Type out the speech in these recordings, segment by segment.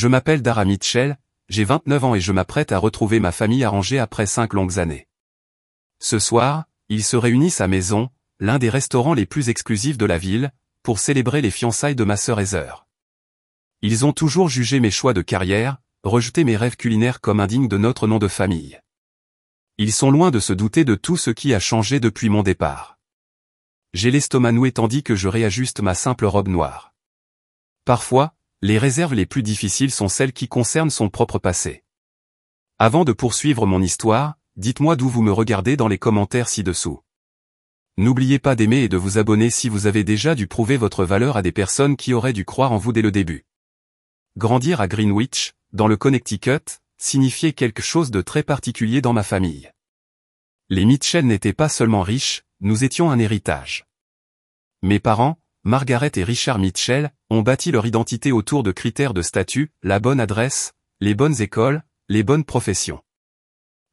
Je m'appelle Dara Mitchell, j'ai 29 ans et je m'apprête à retrouver ma famille arrangée après 5 longues années. Ce soir, ils se réunissent à Maison, l'un des restaurants les plus exclusifs de la ville, pour célébrer les fiançailles de ma sœur Heather. Ils ont toujours jugé mes choix de carrière, rejeté mes rêves culinaires comme indignes de notre nom de famille. Ils sont loin de se douter de tout ce qui a changé depuis mon départ. J'ai l'estomac noué tandis que je réajuste ma simple robe noire. Parfois, les réserves les plus difficiles sont celles qui concernent son propre passé. Avant de poursuivre mon histoire, dites-moi d'où vous me regardez dans les commentaires ci-dessous. N'oubliez pas d'aimer et de vous abonner si vous avez déjà dû prouver votre valeur à des personnes qui auraient dû croire en vous dès le début. Grandir à Greenwich, dans le Connecticut, signifiait quelque chose de très particulier dans ma famille. Les Mitchell n'étaient pas seulement riches, nous étions un héritage. Mes parents, Margaret et Richard Mitchell, ont bâti leur identité autour de critères de statut, la bonne adresse, les bonnes écoles, les bonnes professions.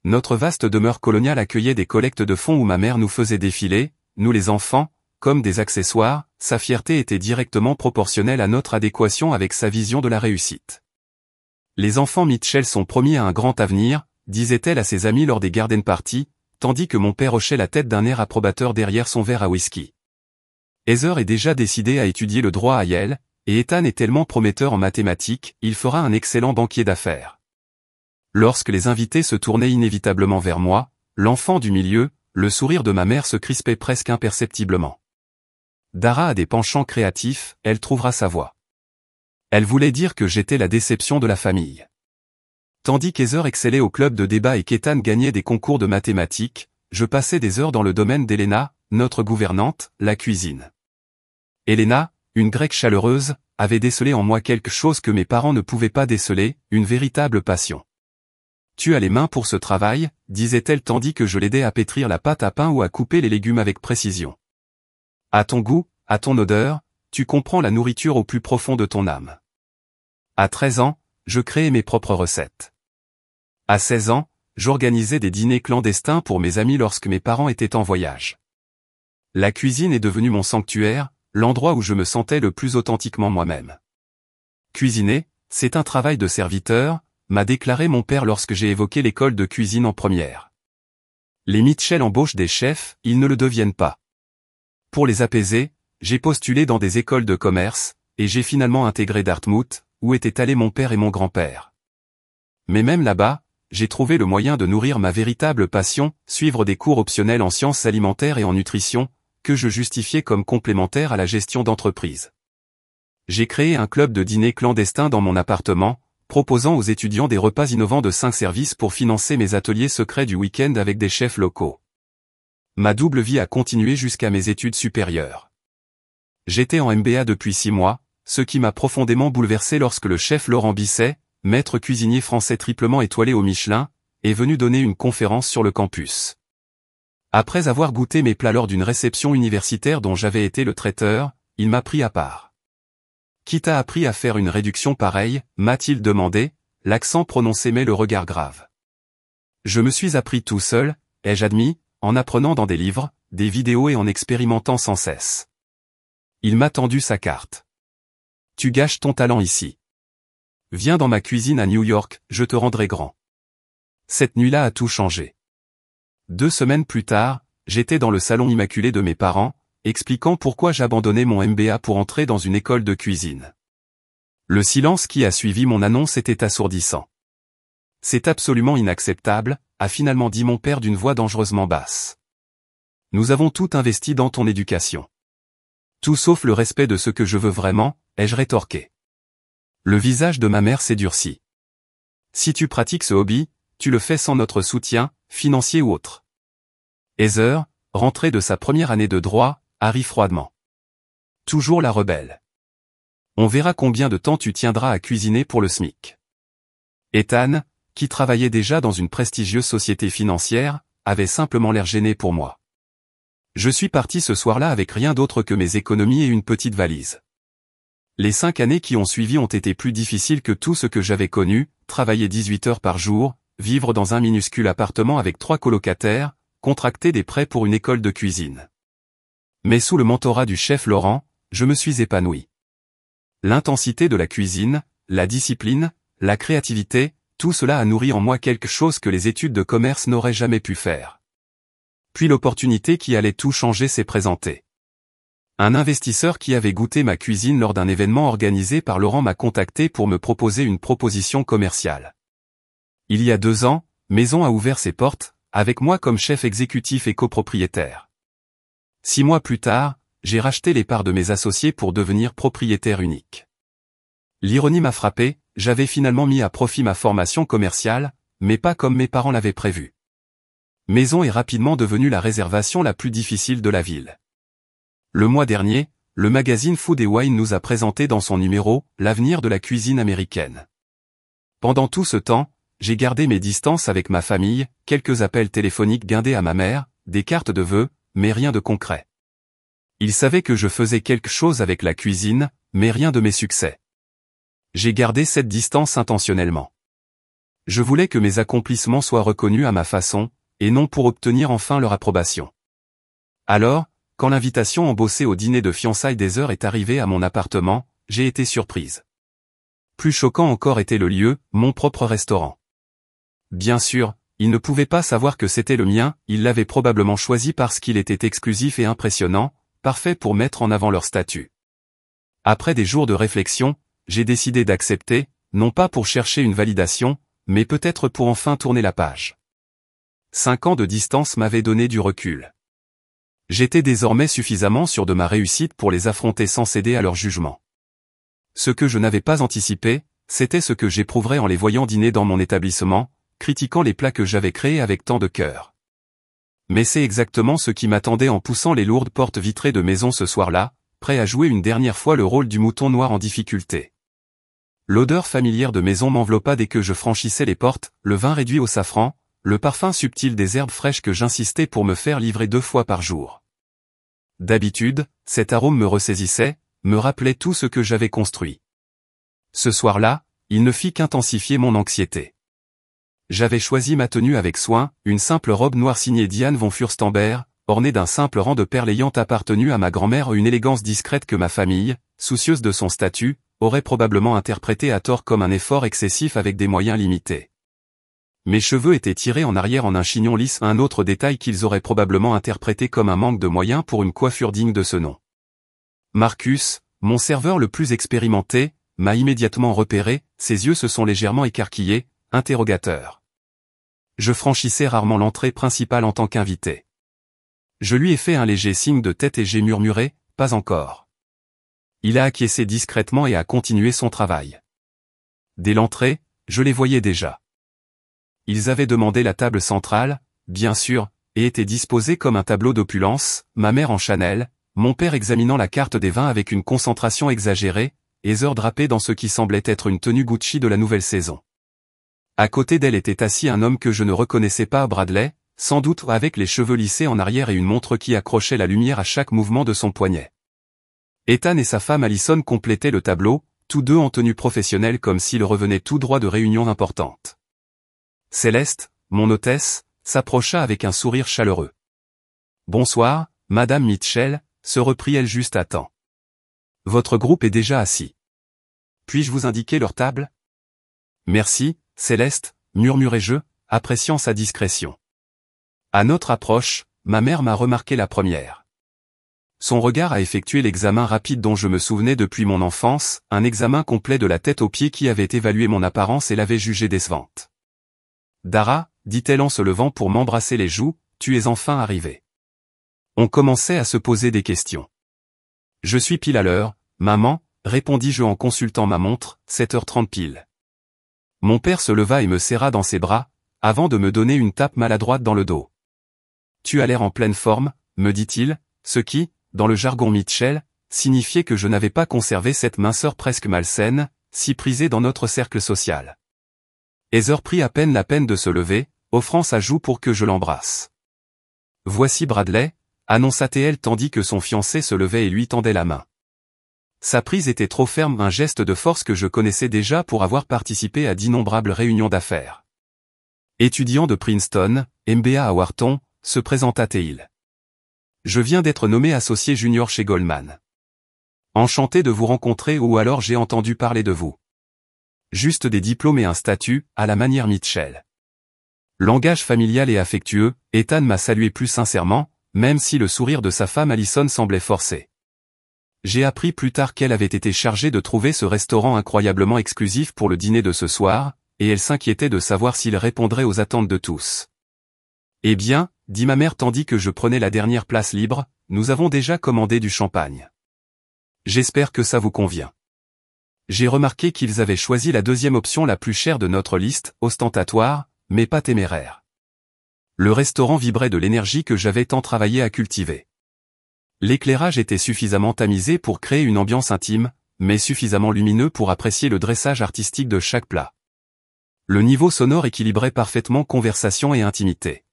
Notre vaste demeure coloniale accueillait des collectes de fonds où ma mère nous faisait défiler, nous les enfants, comme des accessoires. Sa fierté était directement proportionnelle à notre adéquation avec sa vision de la réussite. Les enfants Mitchell sont promis à un grand avenir, disait-elle à ses amis lors des garden parties, tandis que mon père hochait la tête d'un air approbateur derrière son verre à whisky. Heather est déjà décidé à étudier le droit à Yale, et Ethan est tellement prometteur en mathématiques, il fera un excellent banquier d'affaires. Lorsque les invités se tournaient inévitablement vers moi, l'enfant du milieu, le sourire de ma mère se crispait presque imperceptiblement. Dara a des penchants créatifs, elle trouvera sa voie. Elle voulait dire que j'étais la déception de la famille. Tandis qu'Heather excellait au club de débat et qu'Ethan gagnait des concours de mathématiques, je passais des heures dans le domaine d'Elena, notre gouvernante, la cuisine. Elena, une grecque chaleureuse, avait décelé en moi quelque chose que mes parents ne pouvaient pas déceler, une véritable passion. « Tu as les mains pour ce travail », disait-elle tandis que je l'aidais à pétrir la pâte à pain ou à couper les légumes avec précision. « À ton goût, à ton odeur, tu comprends la nourriture au plus profond de ton âme. » À 13 ans, je créais mes propres recettes. À 16 ans, j'organisais des dîners clandestins pour mes amis lorsque mes parents étaient en voyage. La cuisine est devenue mon sanctuaire, l'endroit où je me sentais le plus authentiquement moi-même. Cuisiner, c'est un travail de serviteur, m'a déclaré mon père lorsque j'ai évoqué l'école de cuisine en première. Les Mitchell embauchent des chefs, ils ne le deviennent pas. Pour les apaiser, j'ai postulé dans des écoles de commerce, et j'ai finalement intégré Dartmouth, où étaient allés mon père et mon grand-père. Mais même là-bas, j'ai trouvé le moyen de nourrir ma véritable passion, suivre des cours optionnels en sciences alimentaires et en nutrition, que je justifiais comme complémentaires à la gestion d'entreprise. J'ai créé un club de dîner clandestin dans mon appartement, proposant aux étudiants des repas innovants de 5 services pour financer mes ateliers secrets du week-end avec des chefs locaux. Ma double vie a continué jusqu'à mes études supérieures. J'étais en MBA depuis 6 mois, ce qui m'a profondément bouleversé lorsque le chef Laurent Bisset, maître cuisinier français triplement étoilé au Michelin, est venu donner une conférence sur le campus. Après avoir goûté mes plats lors d'une réception universitaire dont j'avais été le traiteur, il m'a pris à part. « Qui t'a appris à faire une réduction pareille ?» m'a-t-il demandé, l'accent prononcé mais le regard grave. Je me suis appris tout seul, ai-je admis, en apprenant dans des livres, des vidéos et en expérimentant sans cesse. Il m'a tendu sa carte. « Tu gâches ton talent ici. Viens dans ma cuisine à New York, je te rendrai grand. » Cette nuit-là a tout changé. 2 semaines plus tard, j'étais dans le salon immaculé de mes parents, expliquant pourquoi j'abandonnais mon MBA pour entrer dans une école de cuisine. Le silence qui a suivi mon annonce était assourdissant. « C'est absolument inacceptable », a finalement dit mon père d'une voix dangereusement basse. « Nous avons tout investi dans ton éducation. Tout sauf le respect de ce que je veux vraiment, ai-je rétorqué. Le visage de ma mère s'est durci. « Si tu pratiques ce hobby, tu le fais sans notre soutien, financier ou autre. » Heather, rentrée de sa première année de droit, arrive froidement. Toujours la rebelle. On verra combien de temps tu tiendras à cuisiner pour le SMIC. Ethan, qui travaillait déjà dans une prestigieuse société financière, avait simplement l'air gêné pour moi. Je suis parti ce soir-là avec rien d'autre que mes économies et une petite valise. Les 5 années qui ont suivi ont été plus difficiles que tout ce que j'avais connu, travailler 18 heures par jour, vivre dans un minuscule appartement avec 3 colocataires, contracter des prêts pour une école de cuisine. Mais sous le mentorat du chef Laurent, je me suis épanoui. L'intensité de la cuisine, la discipline, la créativité, tout cela a nourri en moi quelque chose que les études de commerce n'auraient jamais pu faire. Puis l'opportunité qui allait tout changer s'est présentée. Un investisseur qui avait goûté ma cuisine lors d'un événement organisé par Laurent m'a contacté pour me proposer une proposition commerciale. Il y a 2 ans, Maison a ouvert ses portes, avec moi comme chef exécutif et copropriétaire. 6 mois plus tard, j'ai racheté les parts de mes associés pour devenir propriétaire unique. L'ironie m'a frappé, j'avais finalement mis à profit ma formation commerciale, mais pas comme mes parents l'avaient prévu. Maison est rapidement devenue la réservation la plus difficile de la ville. Le mois dernier, le magazine Food & Wine nous a présenté dans son numéro « L'avenir de la cuisine américaine ». Pendant tout ce temps, j'ai gardé mes distances avec ma famille, quelques appels téléphoniques guindés à ma mère, des cartes de vœux, mais rien de concret. Ils savaient que je faisais quelque chose avec la cuisine, mais rien de mes succès. J'ai gardé cette distance intentionnellement. Je voulais que mes accomplissements soient reconnus à ma façon, et non pour obtenir enfin leur approbation. Alors, quand l'invitation embossée au dîner de fiançailles des heures est arrivée à mon appartement, j'ai été surprise. Plus choquant encore était le lieu, mon propre restaurant. Bien sûr, ils ne pouvaient pas savoir que c'était le mien, ils l'avaient probablement choisi parce qu'il était exclusif et impressionnant, parfait pour mettre en avant leur statut. Après des jours de réflexion, j'ai décidé d'accepter, non pas pour chercher une validation, mais peut-être pour enfin tourner la page. 5 ans de distance m'avaient donné du recul. J'étais désormais suffisamment sûr de ma réussite pour les affronter sans céder à leur jugement. Ce que je n'avais pas anticipé, c'était ce que j'éprouverais en les voyant dîner dans mon établissement, critiquant les plats que j'avais créés avec tant de cœur. Mais c'est exactement ce qui m'attendait en poussant les lourdes portes vitrées de Maison ce soir-là, prêt à jouer une dernière fois le rôle du mouton noir en difficulté. L'odeur familière de Maison m'enveloppa dès que je franchissais les portes, le vin réduit au safran, le parfum subtil des herbes fraîches que j'insistais pour me faire livrer 2 fois par jour. D'habitude, cet arôme me ressaisissait, me rappelait tout ce que j'avais construit. Ce soir-là, il ne fit qu'intensifier mon anxiété. J'avais choisi ma tenue avec soin, une simple robe noire signée Diane von Furstenberg, ornée d'un simple rang de perles ayant appartenu à ma grand-mère, une élégance discrète que ma famille, soucieuse de son statut, aurait probablement interprété à tort comme un effort excessif avec des moyens limités. Mes cheveux étaient tirés en arrière en un chignon lisse, un autre détail qu'ils auraient probablement interprété comme un manque de moyens pour une coiffure digne de ce nom. Marcus, mon serveur le plus expérimenté, m'a immédiatement repéré, ses yeux se sont légèrement écarquillés, interrogateur. Je franchissais rarement l'entrée principale en tant qu'invité. Je lui ai fait un léger signe de tête et j'ai murmuré, « Pas encore ». Il a acquiescé discrètement et a continué son travail. Dès l'entrée, je les voyais déjà. Ils avaient demandé la table centrale, bien sûr, et étaient disposés comme un tableau d'opulence, ma mère en Chanel, mon père examinant la carte des vins avec une concentration exagérée, Heather drapée dans ce qui semblait être une tenue Gucci de la nouvelle saison. À côté d'elle était assis un homme que je ne reconnaissais pas, Bradley, sans doute avec les cheveux lissés en arrière et une montre qui accrochait la lumière à chaque mouvement de son poignet. Ethan et sa femme Allison complétaient le tableau, tous deux en tenue professionnelle comme s'ils revenaient tout droit de réunions importantes. Céleste, mon hôtesse, s'approcha avec un sourire chaleureux. « Bonsoir, Madame Mitchell », se reprit-elle juste à temps. « Votre groupe est déjà assis. Puis-je vous indiquer leur table ?»« Merci, Céleste », murmurai-je, appréciant sa discrétion. À notre approche, ma mère m'a remarqué la première. Son regard a effectué l'examen rapide dont je me souvenais depuis mon enfance, un examen complet de la tête aux pieds qui avait évalué mon apparence et l'avait jugée décevante. « Dara », dit-elle en se levant pour m'embrasser les joues, « tu es enfin arrivée. » On commençait à se poser des questions. « Je suis pile à l'heure, maman », répondis-je en consultant ma montre, 7h30 pile. Mon père se leva et me serra dans ses bras, avant de me donner une tape maladroite dans le dos. « Tu as l'air en pleine forme », me dit-il, ce qui, dans le jargon Mitchell, signifiait que je n'avais pas conservé cette minceur presque malsaine, si prisée dans notre cercle social. Heather prit à peine la peine de se lever, offrant sa joue pour que je l'embrasse. « Voici Bradley », annonça-t-elle tandis que son fiancé se levait et lui tendait la main. Sa prise était trop ferme, un geste de force que je connaissais déjà pour avoir participé à d'innombrables réunions d'affaires. Étudiant de Princeton, MBA à Wharton, se présenta-t-il. Je viens d'être nommé associé junior chez Goldman. Enchanté de vous rencontrer, ou alors j'ai entendu parler de vous. Juste des diplômes et un statut, à la manière Mitchell. Langage familial et affectueux, Ethan m'a salué plus sincèrement, même si le sourire de sa femme Allison semblait forcé. J'ai appris plus tard qu'elle avait été chargée de trouver ce restaurant incroyablement exclusif pour le dîner de ce soir, et elle s'inquiétait de savoir s'il répondrait aux attentes de tous. Eh bien, dit ma mère tandis que je prenais la dernière place libre, nous avons déjà commandé du champagne. J'espère que ça vous convient. J'ai remarqué qu'ils avaient choisi la deuxième option la plus chère de notre liste, ostentatoire, mais pas téméraire. Le restaurant vibrait de l'énergie que j'avais tant travaillé à cultiver. L'éclairage était suffisamment tamisé pour créer une ambiance intime, mais suffisamment lumineux pour apprécier le dressage artistique de chaque plat. Le niveau sonore équilibrait parfaitement conversation et intimité.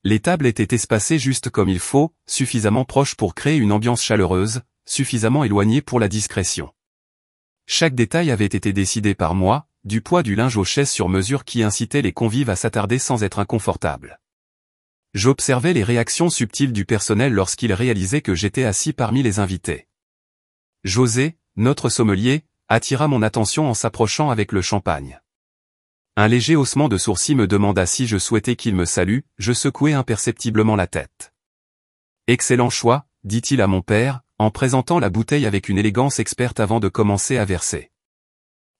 Les tables étaient espacées juste comme il faut, suffisamment proches pour créer une ambiance chaleureuse, suffisamment éloignées pour la discrétion. Chaque détail avait été décidé par moi, du poids du linge aux chaises sur mesure qui incitait les convives à s'attarder sans être inconfortables. J'observais les réactions subtiles du personnel lorsqu'il réalisait que j'étais assis parmi les invités. José, notre sommelier, attira mon attention en s'approchant avec le champagne. Un léger haussement de sourcils me demanda si je souhaitais qu'il me salue, je secouai imperceptiblement la tête. Excellent choix, dit-il à mon père, en présentant la bouteille avec une élégance experte avant de commencer à verser.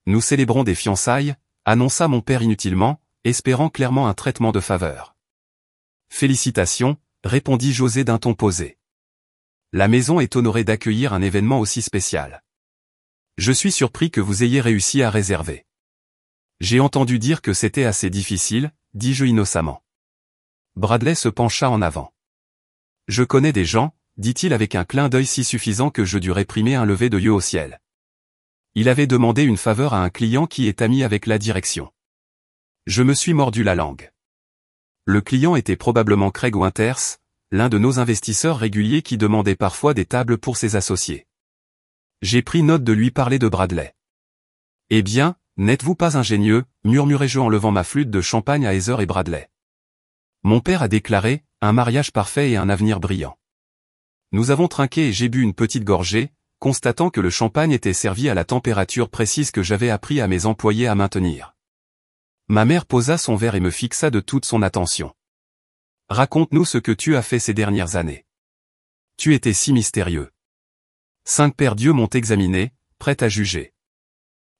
Nous célébrons des fiançailles, annonça mon père inutilement, espérant clairement un traitement de faveur. Félicitations, répondit José d'un ton posé. La maison est honorée d'accueillir un événement aussi spécial. Je suis surpris que vous ayez réussi à réserver. J'ai entendu dire que c'était assez difficile, dis-je innocemment. Bradley se pencha en avant. Je connais des gens, dit-il avec un clin d'œil si suffisant que je dus réprimer un lever de yeux au ciel. Il avait demandé une faveur à un client qui est ami avec la direction. Je me suis mordu la langue. Le client était probablement Craig Winters, l'un de nos investisseurs réguliers qui demandait parfois des tables pour ses associés. J'ai pris note de lui parler de Bradley. Eh bien, n'êtes-vous pas ingénieux, murmurai-je en levant ma flûte de champagne à Heather et Bradley. Mon père a déclaré, un mariage parfait et un avenir brillant. Nous avons trinqué et j'ai bu une petite gorgée, constatant que le champagne était servi à la température précise que j'avais appris à mes employés à maintenir. Ma mère posa son verre et me fixa de toute son attention. Raconte-nous ce que tu as fait ces dernières années. Tu étais si mystérieux. 5 pères d'yeux m'ont examiné, prêt à juger.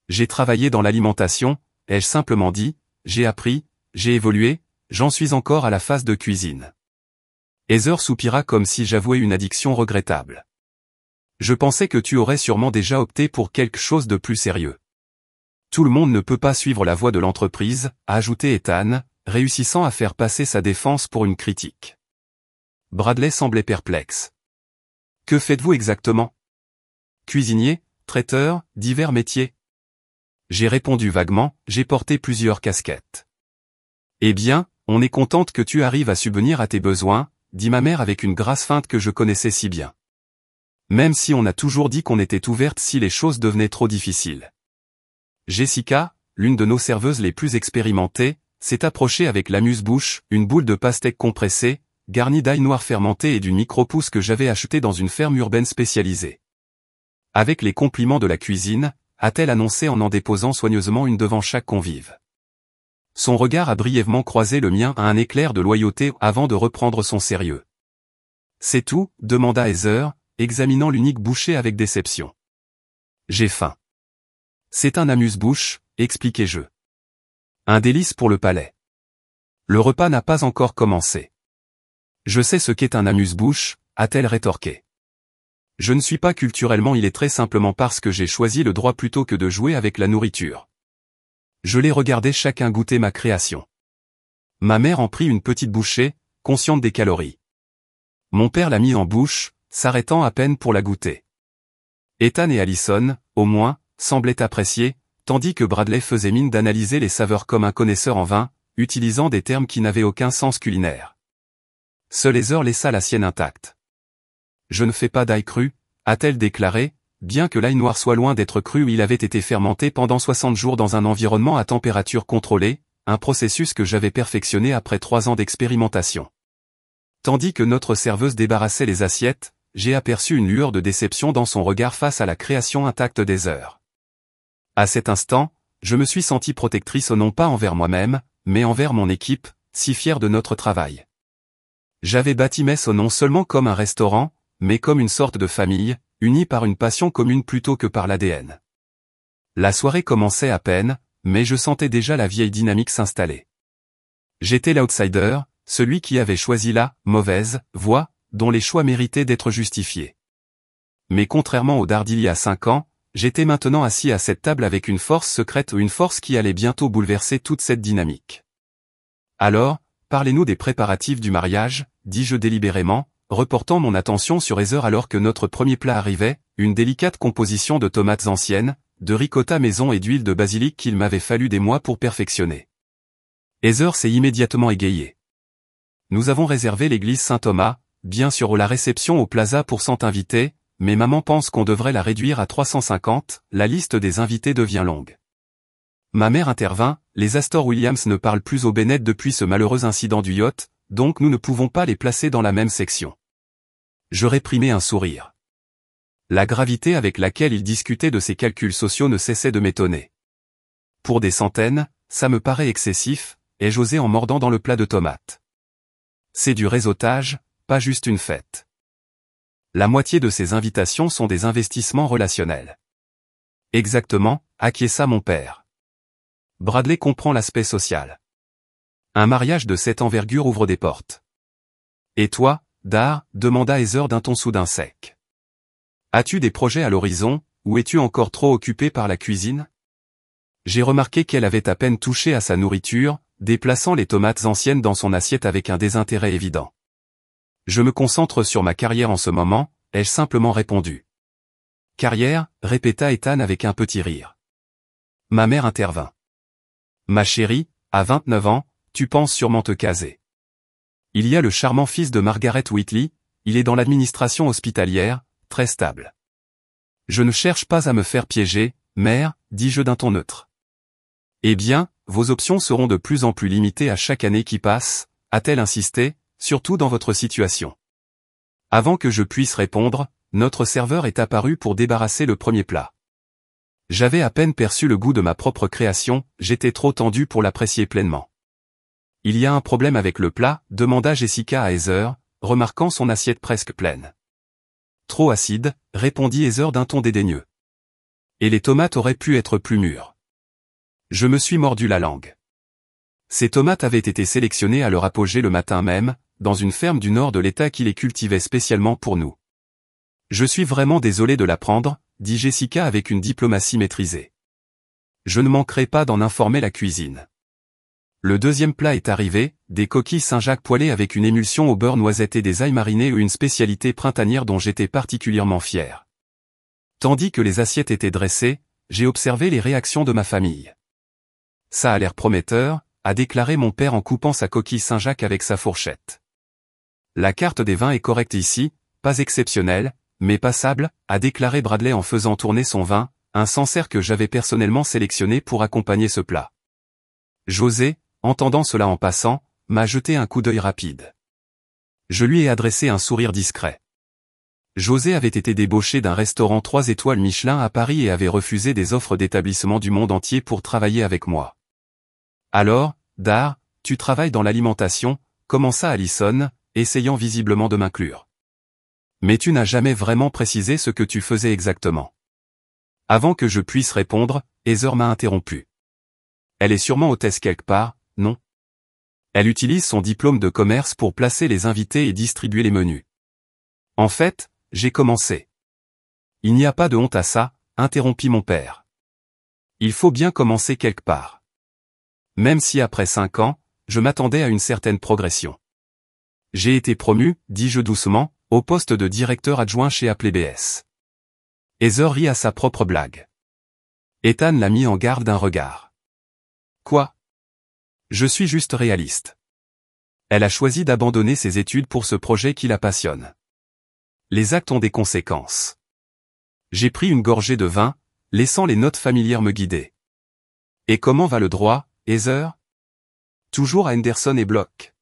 J'ai travaillé dans l'alimentation, ai-je simplement dit, j'ai appris, j'ai évolué, j'en suis encore à la phase de cuisine. Heather soupira comme si j'avouais une addiction regrettable. Je pensais que tu aurais sûrement déjà opté pour quelque chose de plus sérieux. Tout le monde ne peut pas suivre la voie de l'entreprise, a ajouté Ethan, réussissant à faire passer sa défense pour une critique. Bradley semblait perplexe. Que faites-vous exactement? Cuisinier, traiteur, divers métiers. J'ai répondu vaguement, j'ai porté plusieurs casquettes. Eh bien, on est contente que tu arrives à subvenir à tes besoins, dit ma mère avec une grâce feinte que je connaissais si bien. Même si on a toujours dit qu'on était ouverte si les choses devenaient trop difficiles. Jessica, l'une de nos serveuses les plus expérimentées, s'est approchée avec l'amuse-bouche, une boule de pastèque compressée, garnie d'ail noir fermenté et d'une micro-pousse que j'avais achetée dans une ferme urbaine spécialisée. Avec les compliments de la cuisine, a-t-elle annoncé en déposant soigneusement une devant chaque convive. Son regard a brièvement croisé le mien à un éclair de loyauté avant de reprendre son sérieux. C'est tout, demanda Heather, examinant l'unique bouchée avec déception. J'ai faim. C'est un amuse-bouche, expliquai-je. Un délice pour le palais. Le repas n'a pas encore commencé. Je sais ce qu'est un amuse-bouche, a-t-elle rétorqué. Je ne suis pas culturellement illettré simplement parce que j'ai choisi le droit plutôt que de jouer avec la nourriture. Je les regardais chacun goûter ma création. Ma mère en prit une petite bouchée, consciente des calories. Mon père l'a mis en bouche, s'arrêtant à peine pour la goûter. Ethan et Allison, au moins, semblaient apprécier, tandis que Bradley faisait mine d'analyser les saveurs comme un connaisseur en vin, utilisant des termes qui n'avaient aucun sens culinaire. Seule Heather laissa la sienne intacte. Je ne fais pas d'ail cru, a-t-elle déclaré, bien que l'ail noir soit loin d'être cru, il avait été fermenté pendant 60 jours dans un environnement à température contrôlée, un processus que j'avais perfectionné après 3 ans d'expérimentation. Tandis que notre serveuse débarrassait les assiettes, j'ai aperçu une lueur de déception dans son regard face à la création intacte d'Heather. À cet instant, je me suis sentie protectrice non pas envers moi-même, mais envers mon équipe, si fière de notre travail. J'avais bâti Messo non seulement comme un restaurant, mais comme une sorte de famille, unie par une passion commune plutôt que par l'ADN. La soirée commençait à peine, mais je sentais déjà la vieille dynamique s'installer. J'étais l'outsider, celui qui avait choisi la mauvaise voie, dont les choix méritaient d'être justifiés. Mais contrairement au Dardil il y a 5 ans, j'étais maintenant assis à cette table avec une force secrète ou une force qui allait bientôt bouleverser toute cette dynamique. Alors, parlez-nous des préparatifs du mariage, dis-je délibérément, reportant mon attention sur Heather alors que notre premier plat arrivait, une délicate composition de tomates anciennes, de ricotta maison et d'huile de basilic qu'il m'avait fallu des mois pour perfectionner. Heather s'est immédiatement égayée. Nous avons réservé l'église Saint-Thomas, bien sûr la réception au Plaza pour 100 invités, mais maman pense qu'on devrait la réduire à 350, la liste des invités devient longue. Ma mère intervint, les Astor Williams ne parlent plus au Bennett depuis ce malheureux incident du yacht, donc nous ne pouvons pas les placer dans la même section. Je réprimai un sourire. La gravité avec laquelle il discutait de ses calculs sociaux ne cessait de m'étonner. Pour des centaines, ça me paraît excessif, ai-je osé en mordant dans le plat de tomates. C'est du réseautage, pas juste une fête. La moitié de ces invitations sont des investissements relationnels. Exactement, acquiesça mon père. Bradley comprend l'aspect social. Un mariage de cette envergure ouvre des portes. Et toi, Dar, demanda Heather d'un ton soudain sec. As-tu des projets à l'horizon, ou es-tu encore trop occupé par la cuisine? J'ai remarqué qu'elle avait à peine touché à sa nourriture, déplaçant les tomates anciennes dans son assiette avec un désintérêt évident. Je me concentre sur ma carrière en ce moment, ai-je simplement répondu. Carrière, répéta Ethan avec un petit rire. Ma mère intervint. Ma chérie, à 29 ans, tu penses sûrement te caser. Il y a le charmant fils de Margaret Whitley, il est dans l'administration hospitalière, très stable. Je ne cherche pas à me faire piéger, mère, dis-je d'un ton neutre. Eh bien, vos options seront de plus en plus limitées à chaque année qui passe, a-t-elle insisté, surtout dans votre situation. Avant que je puisse répondre, notre serveur est apparu pour débarrasser le premier plat. J'avais à peine perçu le goût de ma propre création, j'étais trop tendu pour l'apprécier pleinement. Il y a un problème avec le plat, demanda Jessica à Heather, remarquant son assiette presque pleine. Trop acide, répondit Heather d'un ton dédaigneux. Et les tomates auraient pu être plus mûres. Je me suis mordu la langue. Ces tomates avaient été sélectionnées à leur apogée le matin même, dans une ferme du nord de l'État qui les cultivait spécialement pour nous. Je suis vraiment désolé de l'apprendre, dit Jessica avec une diplomatie maîtrisée. Je ne manquerai pas d'en informer la cuisine. Le deuxième plat est arrivé, des coquilles Saint-Jacques poêlées avec une émulsion au beurre noisette et des ailles marinés, une spécialité printanière dont j'étais particulièrement fier. Tandis que les assiettes étaient dressées, j'ai observé les réactions de ma famille. Ça a l'air prometteur, a déclaré mon père en coupant sa coquille Saint-Jacques avec sa fourchette. La carte des vins est correcte ici, pas exceptionnelle, mais passable, a déclaré Bradley en faisant tourner son vin, un Sancerre que j'avais personnellement sélectionné pour accompagner ce plat. José, entendant cela en passant, m'a jeté un coup d'œil rapide. Je lui ai adressé un sourire discret. José avait été débauché d'un restaurant 3 étoiles Michelin à Paris et avait refusé des offres d'établissements du monde entier pour travailler avec moi. Alors, Dar, tu travailles dans l'alimentation, commença Allison, essayant visiblement de m'inclure. Mais tu n'as jamais vraiment précisé ce que tu faisais exactement. Avant que je puisse répondre, Heather m'a interrompu. Elle est sûrement hôtesse quelque part, non? Elle utilise son diplôme de commerce pour placer les invités et distribuer les menus. En fait, j'ai commencé. Il n'y a pas de honte à ça, interrompit mon père. Il faut bien commencer quelque part. Même si après 5 ans, je m'attendais à une certaine progression. J'ai été promu, dis-je doucement, au poste de directeur adjoint chez AppleBS. Heather rit à sa propre blague. Ethan l'a mis en garde d'un regard. Quoi? Je suis juste réaliste. Elle a choisi d'abandonner ses études pour ce projet qui la passionne. Les actes ont des conséquences. J'ai pris une gorgée de vin, laissant les notes familières me guider. Et comment va le droit, Heather? Toujours à Henderson et Block.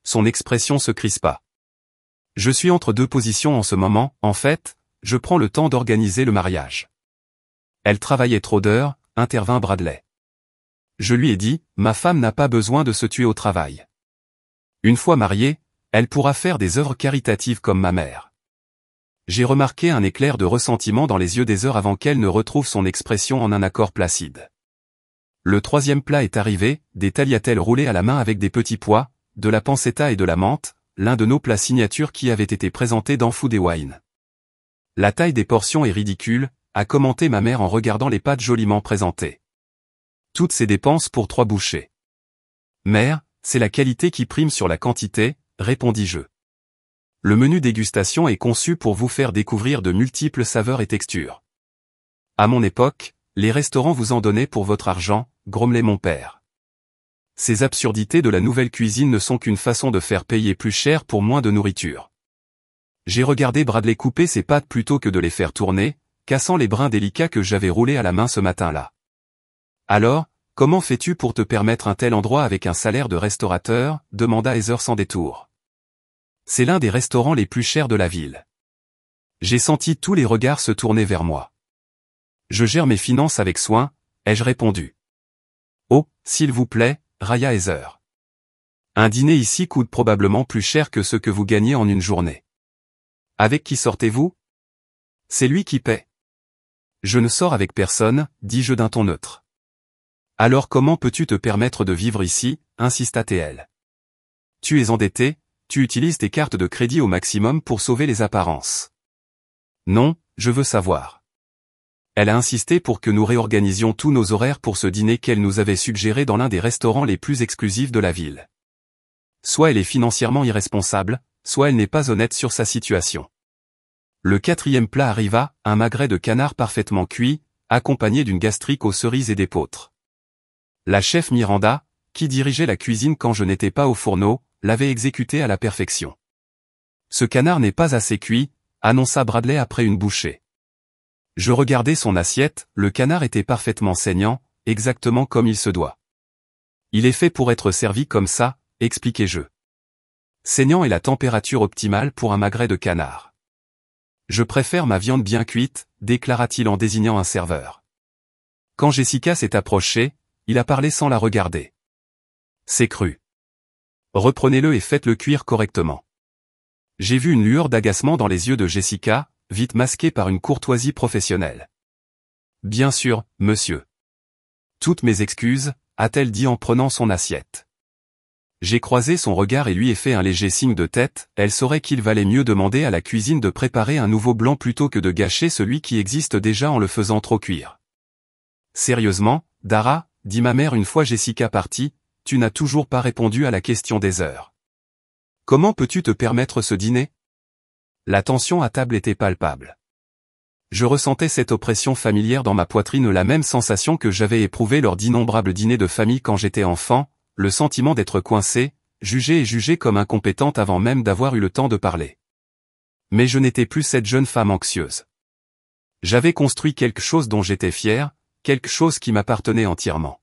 Son expression se crispa. Je suis entre deux positions en ce moment, en fait, je prends le temps d'organiser le mariage. Elle travaillait trop d'heures, intervint Bradley. Je lui ai dit, ma femme n'a pas besoin de se tuer au travail. Une fois mariée, elle pourra faire des œuvres caritatives comme ma mère. J'ai remarqué un éclair de ressentiment dans les yeux des heures avant qu'elle ne retrouve son expression en un accord placide. Le troisième plat est arrivé, des tagliatelles roulées à la main avec des petits pois, de la pancetta et de la menthe, l'un de nos plats signatures qui avait été présenté dans Food & Wine. La taille des portions est ridicule, a commenté ma mère en regardant les pâtes joliment présentées. Toutes ces dépenses pour 3 bouchées. Mère, c'est la qualité qui prime sur la quantité, répondis-je. Le menu dégustation est conçu pour vous faire découvrir de multiples saveurs et textures. À mon époque, les restaurants vous en donnaient pour votre argent, grommelait mon père. Ces absurdités de la nouvelle cuisine ne sont qu'une façon de faire payer plus cher pour moins de nourriture. J'ai regardé Bradley couper ses pâtes plutôt que de les faire tourner, cassant les brins délicats que j'avais roulés à la main ce matin-là. Alors, comment fais-tu pour te permettre un tel endroit avec un salaire de restaurateur, demanda Heather sans détour. C'est l'un des restaurants les plus chers de la ville. J'ai senti tous les regards se tourner vers moi. Je gère mes finances avec soin, ai-je répondu. Oh, s'il vous plaît, railla Heather. Un dîner ici coûte probablement plus cher que ce que vous gagnez en une journée. Avec qui sortez-vous? C'est lui qui paie. Je ne sors avec personne, dis-je d'un ton neutre. Alors comment peux-tu te permettre de vivre ici, insista-t-elle. Tu es endetté, tu utilises tes cartes de crédit au maximum pour sauver les apparences. Non, je veux savoir. Elle a insisté pour que nous réorganisions tous nos horaires pour ce dîner qu'elle nous avait suggéré dans l'un des restaurants les plus exclusifs de la ville. Soit elle est financièrement irresponsable, soit elle n'est pas honnête sur sa situation. Le 4e plat arriva, un magret de canard parfaitement cuit, accompagné d'une gastrique aux cerises et d'épeautres. La chef Miranda, qui dirigeait la cuisine quand je n'étais pas au fourneau, l'avait exécuté à la perfection. Ce canard n'est pas assez cuit, annonça Bradley après une bouchée. Je regardais son assiette, le canard était parfaitement saignant, exactement comme il se doit. Il est fait pour être servi comme ça, expliquai-je. Saignant est la température optimale pour un magret de canard. Je préfère ma viande bien cuite, déclara-t-il en désignant un serveur. Quand Jessica s'est approchée, il a parlé sans la regarder. C'est cru. Reprenez-le et faites-le cuire correctement. J'ai vu une lueur d'agacement dans les yeux de Jessica, vite masquée par une courtoisie professionnelle. Bien sûr, monsieur. Toutes mes excuses, a-t-elle dit en prenant son assiette. J'ai croisé son regard et lui ai fait un léger signe de tête, elle saurait qu'il valait mieux demander à la cuisine de préparer un nouveau blanc plutôt que de gâcher celui qui existe déjà en le faisant trop cuire. Sérieusement, Dara, dit ma mère une fois Jessica partie, tu n'as toujours pas répondu à la question des heures. Comment peux-tu te permettre ce dîner? La tension à table était palpable. Je ressentais cette oppression familière dans ma poitrine, la même sensation que j'avais éprouvée lors d'innombrables dîners de famille quand j'étais enfant, le sentiment d'être coincé, jugé et jugé comme incompétente avant même d'avoir eu le temps de parler. Mais je n'étais plus cette jeune femme anxieuse. J'avais construit quelque chose dont j'étais fier, quelque chose qui m'appartenait entièrement.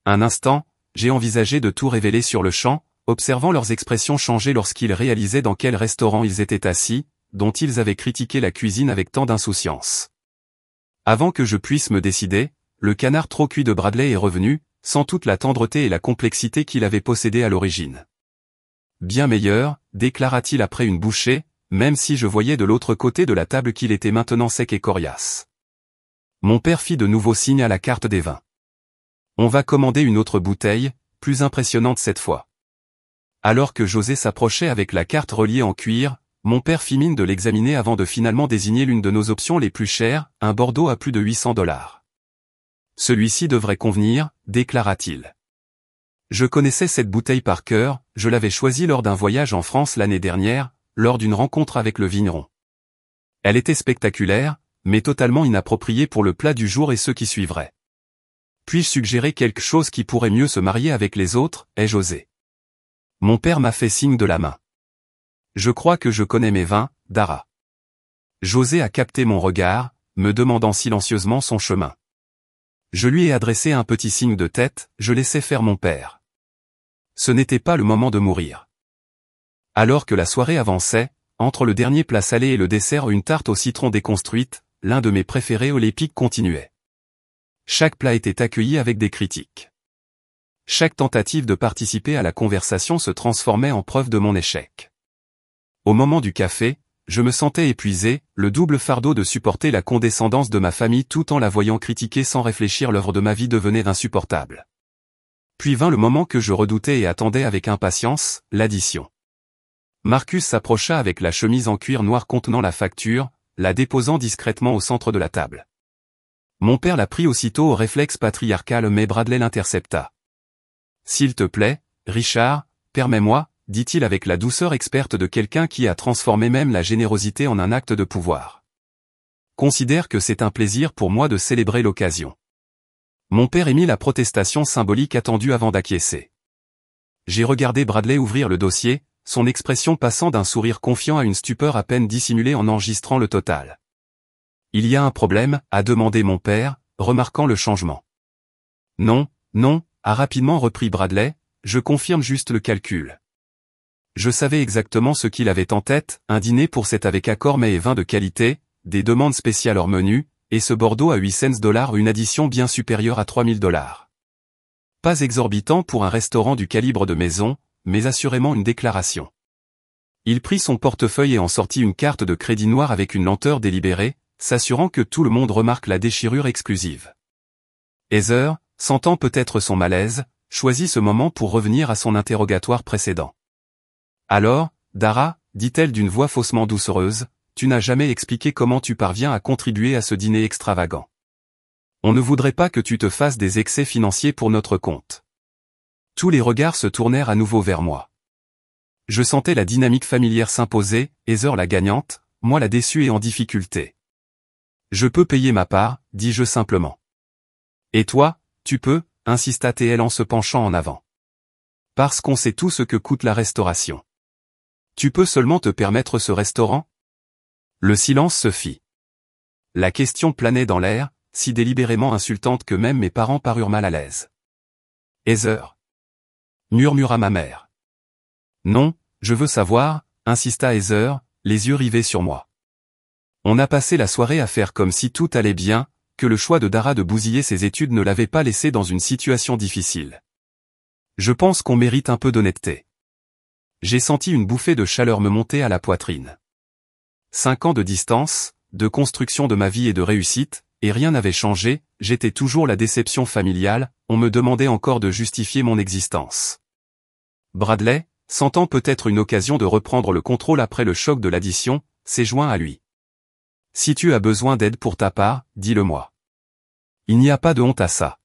Un instant, j'ai envisagé de tout révéler sur le champ, observant leurs expressions changer lorsqu'ils réalisaient dans quel restaurant ils étaient assis, dont ils avaient critiqué la cuisine avec tant d'insouciance. Avant que je puisse me décider, le canard trop cuit de Bradley est revenu, sans toute la tendreté et la complexité qu'il avait possédée à l'origine. Bien meilleur, déclara-t-il après une bouchée, même si je voyais de l'autre côté de la table qu'il était maintenant sec et coriace. Mon père fit de nouveau signe à la carte des vins. On va commander une autre bouteille, plus impressionnante cette fois. Alors que José s'approchait avec la carte reliée en cuir, mon père fit mine de l'examiner avant de finalement désigner l'une de nos options les plus chères, un Bordeaux à plus de $800. Celui-ci devrait convenir, déclara-t-il. Je connaissais cette bouteille par cœur, je l'avais choisie lors d'un voyage en France l'année dernière, lors d'une rencontre avec le vigneron. Elle était spectaculaire, mais totalement inappropriée pour le plat du jour et ceux qui suivraient. Puis-je suggérer quelque chose qui pourrait mieux se marier avec les autres, ai-je osé. Mon père m'a fait signe de la main. Je crois que je connais mes vins, Dara. José a capté mon regard, me demandant silencieusement son chemin. Je lui ai adressé un petit signe de tête, je laissais faire mon père. Ce n'était pas le moment de mourir. Alors que la soirée avançait, entre le dernier plat salé et le dessert une tarte au citron déconstruite, l'un de mes préférés olépiques continuait. Chaque plat était accueilli avec des critiques. Chaque tentative de participer à la conversation se transformait en preuve de mon échec. Au moment du café, je me sentais épuisé, le double fardeau de supporter la condescendance de ma famille tout en la voyant critiquer sans réfléchir, l'œuvre de ma vie devenait insupportable. Puis vint le moment que je redoutais et attendais avec impatience, l'addition. Marcus s'approcha avec la chemise en cuir noir contenant la facture, la déposant discrètement au centre de la table. Mon père la prit aussitôt au réflexe patriarcal, mais Bradley l'intercepta. « S'il te plaît, Richard, permets-moi », dit-il avec la douceur experte de quelqu'un qui a transformé même la générosité en un acte de pouvoir. « Considère que c'est un plaisir pour moi de célébrer l'occasion. » Mon père émit la protestation symbolique attendue avant d'acquiescer. J'ai regardé Bradley ouvrir le dossier, son expression passant d'un sourire confiant à une stupeur à peine dissimulée en enregistrant le total. « Il y a un problème ?» a demandé mon père, remarquant le changement. « Non, non », a rapidement repris Bradley, « je confirme juste le calcul. » Je savais exactement ce qu'il avait en tête, un dîner pour 7 avec accord mets et vin de qualité, des demandes spéciales hors menu, et ce Bordeaux à 8 cents, une addition bien supérieure à 3000 $. Pas exorbitant pour un restaurant du calibre de maison, mais assurément une déclaration. Il prit son portefeuille et en sortit une carte de crédit noire avec une lenteur délibérée, s'assurant que tout le monde remarque la déchirure exclusive. Heather, sentant peut-être son malaise, choisit ce moment pour revenir à son interrogatoire précédent. « Alors, Dara, dit-elle d'une voix faussement doucereuse, tu n'as jamais expliqué comment tu parviens à contribuer à ce dîner extravagant. On ne voudrait pas que tu te fasses des excès financiers pour notre compte. » Tous les regards se tournèrent à nouveau vers moi. Je sentais la dynamique familière s'imposer, Heather la gagnante, moi la déçue et en difficulté. « Je peux payer ma part, dis-je simplement. »« Et toi, tu peux ?» insista TL en se penchant en avant. « Parce qu'on sait tout ce que coûte la restauration. Tu peux seulement te permettre ce restaurant ?» Le silence se fit. La question planait dans l'air, si délibérément insultante que même mes parents parurent mal à l'aise. « Heather » murmura ma mère. « Non, je veux savoir » insista Heather, les yeux rivés sur moi. On a passé la soirée à faire comme si tout allait bien, que le choix de Dara de bousiller ses études ne l'avait pas laissé dans une situation difficile. Je pense qu'on mérite un peu d'honnêteté. J'ai senti une bouffée de chaleur me monter à la poitrine. 5 ans de distance, de construction de ma vie et de réussite, et rien n'avait changé, j'étais toujours la déception familiale, on me demandait encore de justifier mon existence. Bradley, sentant peut-être une occasion de reprendre le contrôle après le choc de l'addition, s'est joint à lui. « Si tu as besoin d'aide pour ta part, dis-le-moi. Il n'y a pas de honte à ça. »«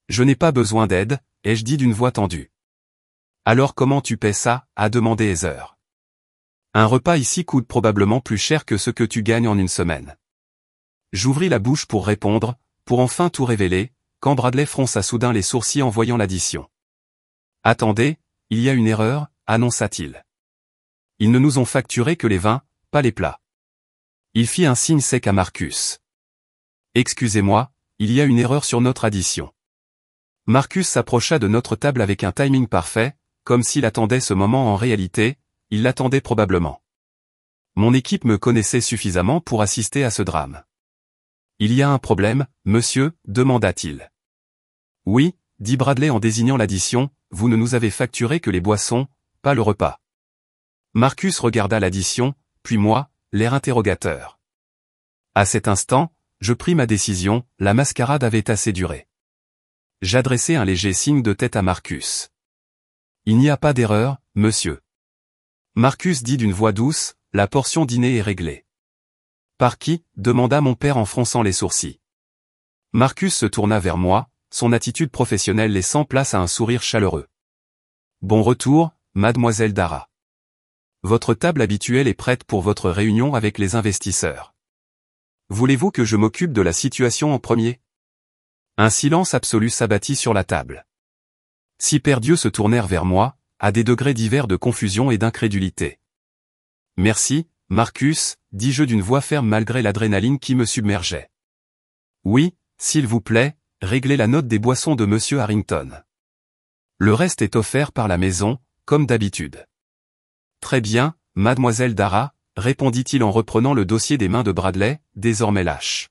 Je n'ai pas besoin d'aide, » ai-je dit d'une voix tendue. « Alors comment tu paies ça ?» a demandé Heather. « Un repas ici coûte probablement plus cher que ce que tu gagnes en une semaine. » J'ouvris la bouche pour répondre, pour enfin tout révéler, quand Bradley fronça soudain les sourcils en voyant l'addition. « Attendez, il y a une erreur, » annonça-t-il. « Ils ne nous ont facturé que les vins, pas les plats. » Il fit un signe sec à Marcus. « Excusez-moi, il y a une erreur sur notre addition. » Marcus s'approcha de notre table avec un timing parfait, comme s'il attendait ce moment en réalité, il l'attendait probablement. Mon équipe me connaissait suffisamment pour assister à ce drame. « Il y a un problème, monsieur ?» demanda-t-il. « Oui, » dit Bradley en désignant l'addition, « vous ne nous avez facturé que les boissons, pas le repas. » Marcus regarda l'addition, puis moi, l'air interrogateur. À cet instant, je pris ma décision, la mascarade avait assez duré. J'adressai un léger signe de tête à Marcus. « Il n'y a pas d'erreur, monsieur. » Marcus dit d'une voix douce, « La portion dîner est réglée. » « Par qui ?» demanda mon père en fronçant les sourcils. Marcus se tourna vers moi, son attitude professionnelle laissant place à un sourire chaleureux. « Bon retour, mademoiselle Dara. Votre table habituelle est prête pour votre réunion avec les investisseurs. Voulez-vous que je m'occupe de la situation en premier ?» Un silence absolu s'abattit sur la table. 6 paires d'yeux se tournèrent vers moi, à des degrés divers de confusion et d'incrédulité. « Merci, Marcus, » dis-je d'une voix ferme malgré l'adrénaline qui me submergeait. « Oui, s'il vous plaît, réglez la note des boissons de monsieur Harrington. Le reste est offert par la maison, comme d'habitude. » « Très bien, mademoiselle Dara, » répondit-il en reprenant le dossier des mains de Bradley, désormais lâche.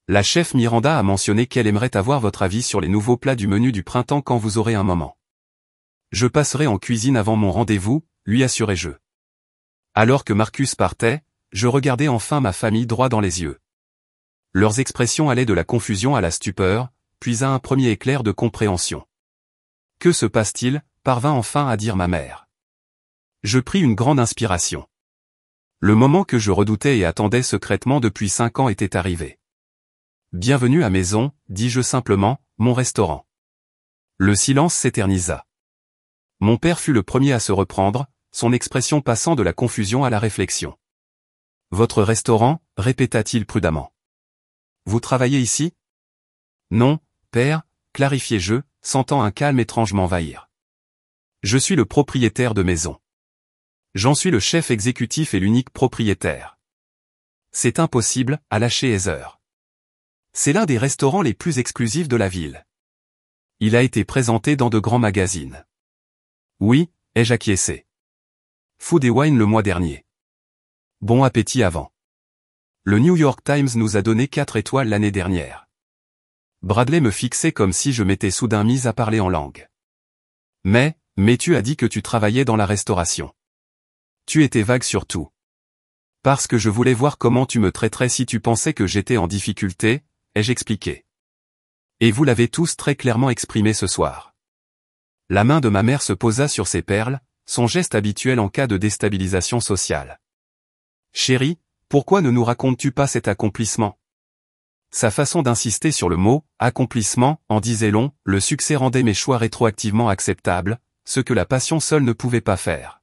La chef Miranda a mentionné qu'elle aimerait avoir votre avis sur les nouveaux plats du menu du printemps quand vous aurez un moment. Je passerai en cuisine avant mon rendez-vous, lui assurai-je. Alors que Marcus partait, je regardais enfin ma famille droit dans les yeux. Leurs expressions allaient de la confusion à la stupeur, puis à un premier éclair de compréhension. Que se passe-t-il, parvint enfin à dire ma mère. Je pris une grande inspiration. Le moment que je redoutais et attendais secrètement depuis 5 ans était arrivé. Bienvenue à maison, dis-je simplement, mon restaurant. Le silence s'éternisa. Mon père fut le premier à se reprendre, son expression passant de la confusion à la réflexion. Votre restaurant, répéta-t-il prudemment. Vous travaillez ici? Non, père, clarifiai-je, sentant un calme étrange m'envahir. Je suis le propriétaire de maison. J'en suis le chef exécutif et l'unique propriétaire. C'est impossible, a lâché Heather. C'est l'un des restaurants les plus exclusifs de la ville. Il a été présenté dans de grands magazines. Oui, ai-je acquiescé. Food & Wine le mois dernier. Bon appétit avant. Le New York Times nous a donné 4 étoiles l'année dernière. Bradley me fixait comme si je m'étais soudain mise à parler en langue. Mais tu as dit que tu travaillais dans la restauration. Tu étais vague sur tout. Parce que je voulais voir comment tu me traiterais si tu pensais que j'étais en difficulté, ai-je expliqué. Et vous l'avez tous très clairement exprimé ce soir. La main de ma mère se posa sur ses perles, son geste habituel en cas de déstabilisation sociale. Chérie, pourquoi ne nous racontes-tu pas cet accomplissement? Sa façon d'insister sur le mot « accomplissement » en disait long, le succès rendait mes choix rétroactivement acceptables, ce que la passion seule ne pouvait pas faire.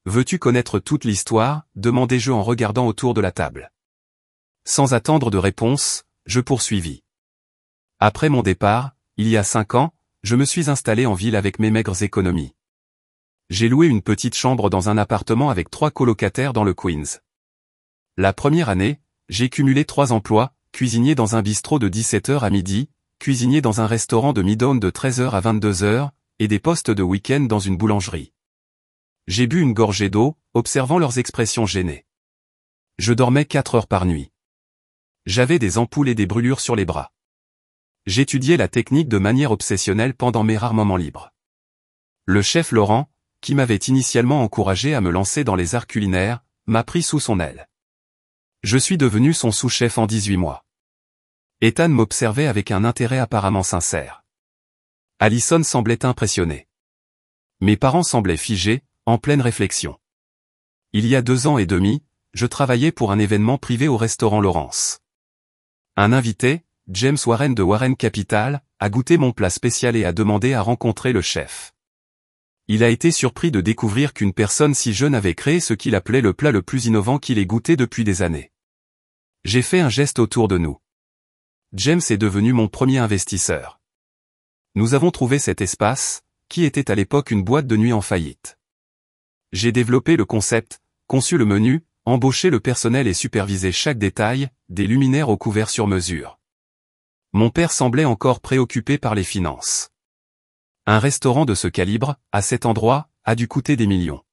Veux-tu connaître toute l'histoire? Demandai-je en regardant autour de la table. Sans attendre de réponse, je poursuivis. Après mon départ, il y a 5 ans, je me suis installé en ville avec mes maigres économies. J'ai loué une petite chambre dans un appartement avec 3 colocataires dans le Queens. La première année, j'ai cumulé 3 emplois, cuisinier dans un bistrot de 17h à midi, cuisinier dans un restaurant de Midtown de 13h à 22h, et des postes de week-end dans une boulangerie. J'ai bu une gorgée d'eau, observant leurs expressions gênées. Je dormais 4 heures par nuit. J'avais des ampoules et des brûlures sur les bras. J'étudiais la technique de manière obsessionnelle pendant mes rares moments libres. Le chef Laurent, qui m'avait initialement encouragé à me lancer dans les arts culinaires, m'a pris sous son aile. Je suis devenu son sous-chef en 18 mois. Ethan m'observait avec un intérêt apparemment sincère. Allison semblait impressionnée. Mes parents semblaient figés, en pleine réflexion. Il y a 2 ans et demi, je travaillais pour un événement privé au restaurant Laurence. Un invité, James Warren de Warren Capital, a goûté mon plat spécial et a demandé à rencontrer le chef. Il a été surpris de découvrir qu'une personne si jeune avait créé ce qu'il appelait le plat le plus innovant qu'il ait goûté depuis des années. J'ai fait un geste autour de nous. James est devenu mon premier investisseur. Nous avons trouvé cet espace, qui était à l'époque une boîte de nuit en faillite. J'ai développé le concept, conçu le menu, embauché le personnel et supervisé chaque détail, des luminaires au couvert sur mesure. Mon père semblait encore préoccupé par les finances. Un restaurant de ce calibre, à cet endroit, a dû coûter des millions.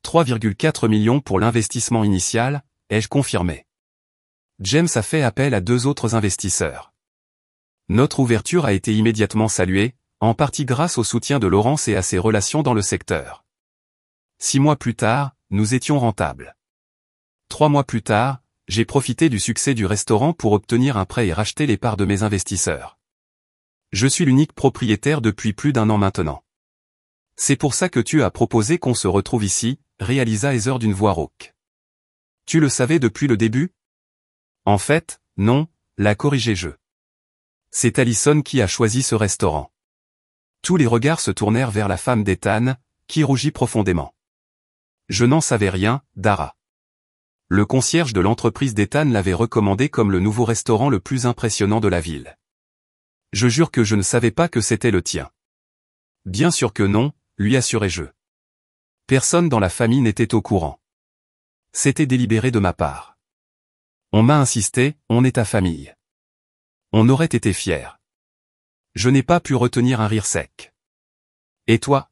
3,4 millions pour l'investissement initial, ai-je confirmé. James a fait appel à 2 autres investisseurs. Notre ouverture a été immédiatement saluée, en partie grâce au soutien de Laurence et à ses relations dans le secteur. 6 mois plus tard, nous étions rentables. 3 mois plus tard, j'ai profité du succès du restaurant pour obtenir un prêt et racheter les parts de mes investisseurs. Je suis l'unique propriétaire depuis plus d'1 an maintenant. C'est pour ça que tu as proposé qu'on se retrouve ici, réalisa Heather d'une voix rauque. Tu le savais depuis le début? En fait, non, l'a corrigé-je. C'est Allison qui a choisi ce restaurant. Tous les regards se tournèrent vers la femme d'Ethan, qui rougit profondément. Je n'en savais rien, Dara. Le concierge de l'entreprise d'Ethan l'avait recommandé comme le nouveau restaurant le plus impressionnant de la ville. Je jure que je ne savais pas que c'était le tien. Bien sûr que non, lui assurai-je. Personne dans la famille n'était au courant. C'était délibéré de ma part. On m'a insisté, on est ta famille. On aurait été fiers. Je n'ai pas pu retenir un rire sec. Et toi?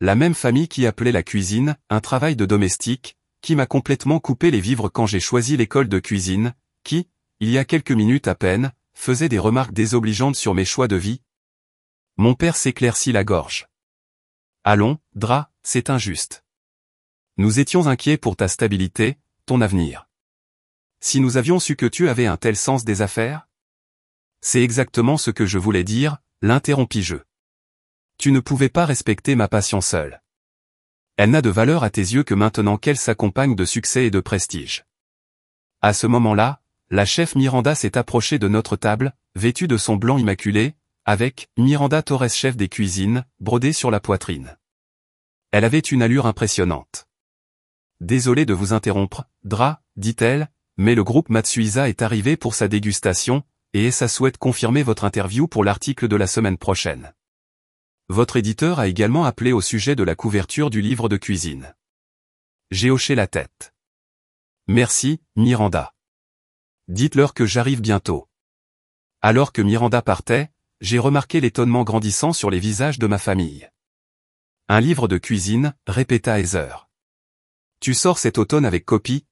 La même famille qui appelait la cuisine, un travail de domestique, qui m'a complètement coupé les vivres quand j'ai choisi l'école de cuisine, qui, il y a quelques minutes à peine, faisait des remarques désobligeantes sur mes choix de vie. Mon père s'éclaircit la gorge. Allons, Dra, c'est injuste. Nous étions inquiets pour ta stabilité, ton avenir. Si nous avions su que tu avais un tel sens des affaires? C'est exactement ce que je voulais dire, l'interrompis-je. Tu ne pouvais pas respecter ma passion seule. Elle n'a de valeur à tes yeux que maintenant qu'elle s'accompagne de succès et de prestige. À ce moment-là, la chef Miranda s'est approchée de notre table, vêtue de son blanc immaculé, avec « Miranda Torres chef des cuisines » brodé sur la poitrine. Elle avait une allure impressionnante. « Désolé de vous interrompre, Dra, dit-elle, mais le groupe Matsuisa est arrivé pour sa dégustation, et ça souhaite confirmer votre interview pour l'article de la semaine prochaine. Votre éditeur a également appelé au sujet de la couverture du livre de cuisine. » J'ai hoché la tête. « Merci, Miranda. Dites-leur que j'arrive bientôt. » Alors que Miranda partait, j'ai remarqué l'étonnement grandissant sur les visages de ma famille. « Un livre de cuisine, répéta Heather. Tu sors cet automne avec copie?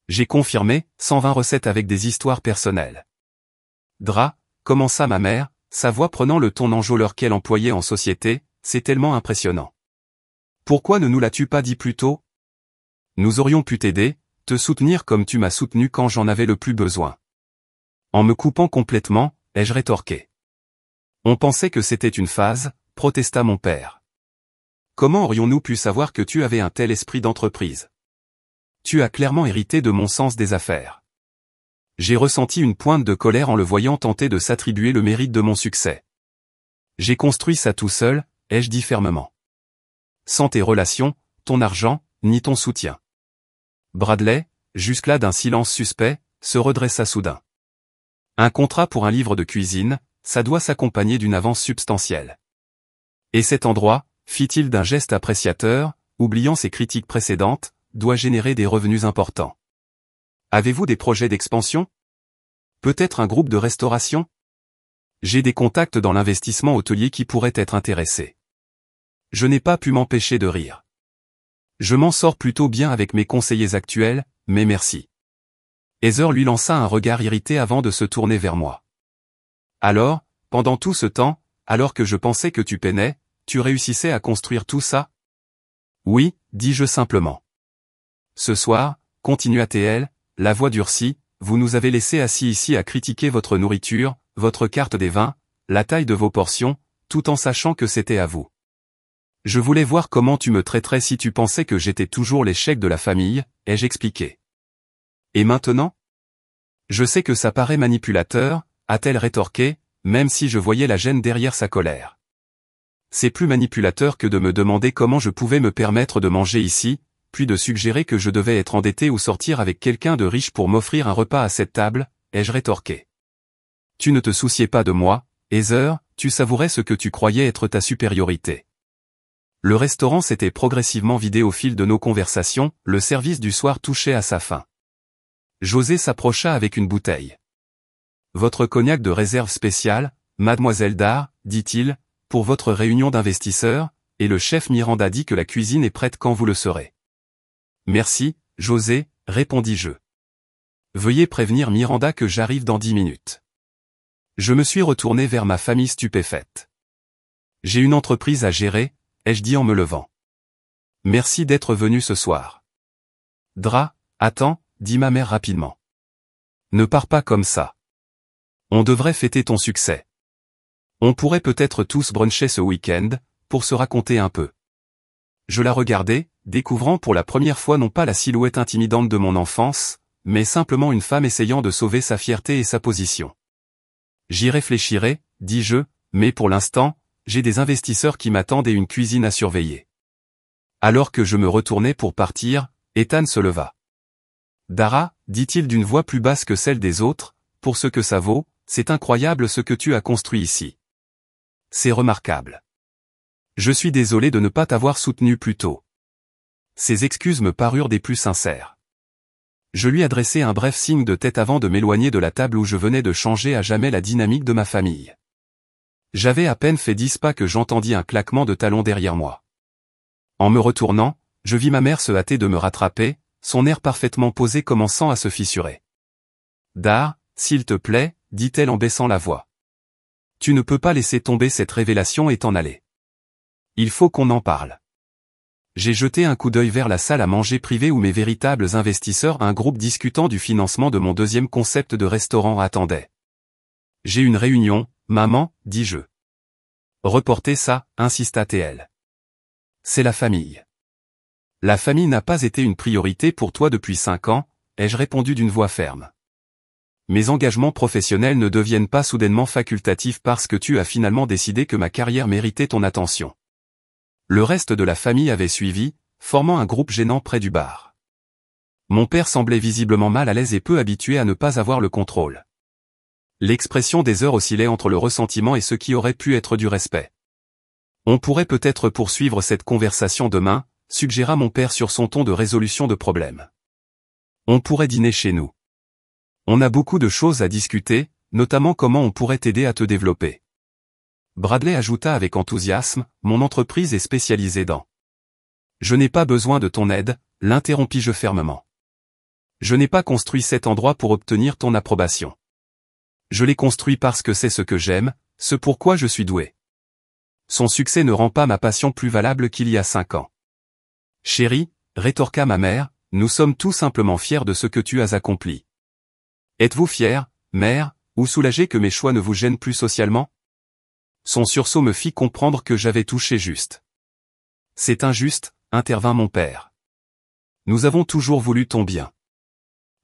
J'ai confirmé, 120 recettes avec des histoires personnelles. Dra, commença ma mère, sa voix prenant le ton enjôleur qu'elle employait en société, c'est tellement impressionnant. Pourquoi ne nous l'as-tu pas dit plus tôt? Nous aurions pu t'aider, te soutenir comme tu m'as soutenu quand j'en avais le plus besoin. En me coupant complètement, ai-je rétorqué. On pensait que c'était une phase, protesta mon père. Comment aurions-nous pu savoir que tu avais un tel esprit d'entreprise? Tu as clairement hérité de mon sens des affaires. J'ai ressenti une pointe de colère en le voyant tenter de s'attribuer le mérite de mon succès. J'ai construit ça tout seul, ai-je dit fermement. Sans tes relations, ton argent, ni ton soutien. Bradley, jusque-là d'un silence suspect, se redressa soudain. Un contrat pour un livre de cuisine, ça doit s'accompagner d'une avance substantielle. Et cet endroit, fit-il d'un geste appréciateur, oubliant ses critiques précédentes, doit générer des revenus importants. Avez-vous des projets d'expansion? Peut-être un groupe de restauration? J'ai des contacts dans l'investissement hôtelier qui pourraient être intéressés. Je n'ai pas pu m'empêcher de rire. Je m'en sors plutôt bien avec mes conseillers actuels, mais merci. Heather lui lança un regard irrité avant de se tourner vers moi. Alors, pendant tout ce temps, alors que je pensais que tu peinais, tu réussissais à construire tout ça? Oui, dis-je simplement. Ce soir, continua-t-elle, la voix durcie, vous nous avez laissé assis ici à critiquer votre nourriture, votre carte des vins, la taille de vos portions, tout en sachant que c'était à vous. Je voulais voir comment tu me traiterais si tu pensais que j'étais toujours l'échec de la famille, ai-je expliqué. Et maintenant? Je sais que ça paraît manipulateur, a-t-elle rétorqué, même si je voyais la gêne derrière sa colère. C'est plus manipulateur que de me demander comment je pouvais me permettre de manger ici, puis de suggérer que je devais être endetté ou sortir avec quelqu'un de riche pour m'offrir un repas à cette table, ai-je rétorqué. Tu ne te souciais pas de moi, Heather, tu savourais ce que tu croyais être ta supériorité. Le restaurant s'était progressivement vidé au fil de nos conversations, le service du soir touchait à sa fin. José s'approcha avec une bouteille. Votre cognac de réserve spéciale, mademoiselle Dar, dit-il, pour votre réunion d'investisseurs, et le chef Miranda dit que la cuisine est prête quand vous le serez. Merci, José, répondis-je. Veuillez prévenir Miranda que j'arrive dans 10 minutes. Je me suis retourné vers ma famille stupéfaite. J'ai une entreprise à gérer, ai-je dit en me levant. Merci d'être venu ce soir. Dra, attends, dit ma mère rapidement. Ne pars pas comme ça. On devrait fêter ton succès. On pourrait peut-être tous bruncher ce week-end, pour se raconter un peu. Je la regardais, découvrant pour la première fois non pas la silhouette intimidante de mon enfance, mais simplement une femme essayant de sauver sa fierté et sa position. J'y réfléchirai, dis-je, mais pour l'instant, j'ai des investisseurs qui m'attendent et une cuisine à surveiller. Alors que je me retournais pour partir, Ethan se leva. Dara, dit-il d'une voix plus basse que celle des autres, pour ce que ça vaut, c'est incroyable ce que tu as construit ici. C'est remarquable. Je suis désolé de ne pas t'avoir soutenu plus tôt. Ses excuses me parurent des plus sincères. Je lui adressai un bref signe de tête avant de m'éloigner de la table où je venais de changer à jamais la dynamique de ma famille. J'avais à peine fait 10 pas que j'entendis un claquement de talons derrière moi. En me retournant, je vis ma mère se hâter de me rattraper, son air parfaitement posé commençant à se fissurer. Dar, s'il te plaît, dit-elle en baissant la voix. Tu ne peux pas laisser tomber cette révélation et t'en aller. Il faut qu'on en parle. J'ai jeté un coup d'œil vers la salle à manger privée où mes véritables investisseurs, un groupe discutant du financement de mon deuxième concept de restaurant, attendaient. J'ai une réunion, maman, dis-je. Reportez ça, insista TL. C'est la famille. La famille n'a pas été une priorité pour toi depuis 5 ans, ai-je répondu d'une voix ferme. Mes engagements professionnels ne deviennent pas soudainement facultatifs parce que tu as finalement décidé que ma carrière méritait ton attention. Le reste de la famille avait suivi, formant un groupe gênant près du bar. Mon père semblait visiblement mal à l'aise et peu habitué à ne pas avoir le contrôle. L'expression des heures oscillait entre le ressentiment et ce qui aurait pu être du respect. On pourrait peut-être poursuivre cette conversation demain, suggéra mon père sur son ton de résolution de problème. On pourrait dîner chez nous. On a beaucoup de choses à discuter, notamment comment on pourrait t'aider à te développer. Bradley ajouta avec enthousiasme, mon entreprise est spécialisée dans. Je n'ai pas besoin de ton aide, l'interrompis-je fermement. Je n'ai pas construit cet endroit pour obtenir ton approbation. Je l'ai construit parce que c'est ce que j'aime, ce pourquoi je suis doué. Son succès ne rend pas ma passion plus valable qu'il y a 5 ans. Chérie, rétorqua ma mère, nous sommes tout simplement fiers de ce que tu as accompli. Êtes-vous fière, mère, ou soulagée que mes choix ne vous gênent plus socialement? Son sursaut me fit comprendre que j'avais touché juste. C'est injuste, intervint mon père. Nous avons toujours voulu ton bien.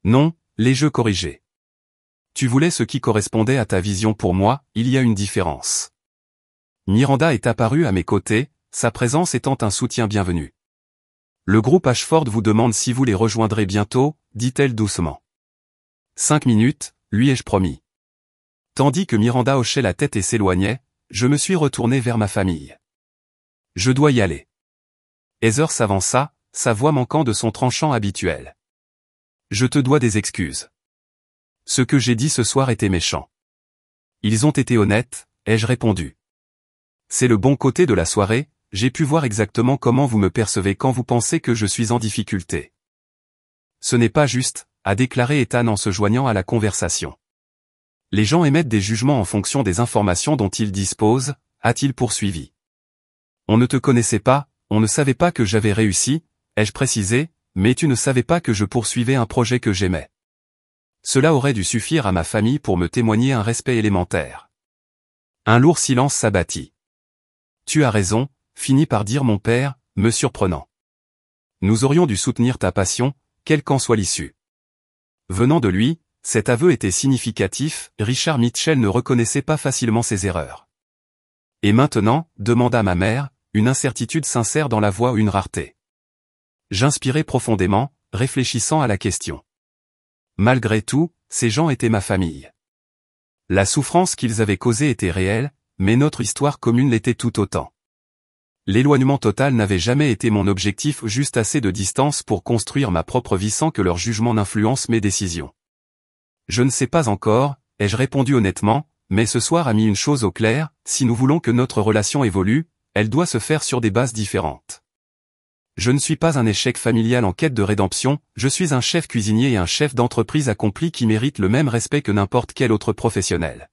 Non, l'ai-je corrigé. Tu voulais ce qui correspondait à ta vision pour moi, il y a une différence. Miranda est apparue à mes côtés, sa présence étant un soutien bienvenu. Le groupe Ashford vous demande si vous les rejoindrez bientôt, dit-elle doucement. 5 minutes, lui ai-je promis. Tandis que Miranda hochait la tête et s'éloignait, je me suis retourné vers ma famille. Je dois y aller. Heather s'avança, sa voix manquant de son tranchant habituel. Je te dois des excuses. Ce que j'ai dit ce soir était méchant. Ils ont été honnêtes, ai-je répondu. C'est le bon côté de la soirée, j'ai pu voir exactement comment vous me percevez quand vous pensez que je suis en difficulté. Ce n'est pas juste, a déclaré Ethan en se joignant à la conversation. Les gens émettent des jugements en fonction des informations dont ils disposent, a-t-il poursuivi. On ne te connaissait pas, on ne savait pas que j'avais réussi, ai-je précisé, mais tu ne savais pas que je poursuivais un projet que j'aimais. Cela aurait dû suffire à ma famille pour me témoigner un respect élémentaire. Un lourd silence s'abattit. Tu as raison, finit par dire mon père, me surprenant. Nous aurions dû soutenir ta passion, quelle qu'en soit l'issue. Venant de lui, cet aveu était significatif, Richard Mitchell ne reconnaissait pas facilement ses erreurs. Et maintenant, demanda ma mère, une incertitude sincère dans la voix ou une rareté. J'inspirai profondément, réfléchissant à la question. Malgré tout, ces gens étaient ma famille. La souffrance qu'ils avaient causée était réelle, mais notre histoire commune l'était tout autant. L'éloignement total n'avait jamais été mon objectif, juste assez de distance pour construire ma propre vie sans que leur jugement n'influence mes décisions. Je ne sais pas encore, ai-je répondu honnêtement, mais ce soir a mis une chose au clair, si nous voulons que notre relation évolue, elle doit se faire sur des bases différentes. Je ne suis pas un échec familial en quête de rédemption, je suis un chef cuisinier et un chef d'entreprise accompli qui mérite le même respect que n'importe quel autre professionnel.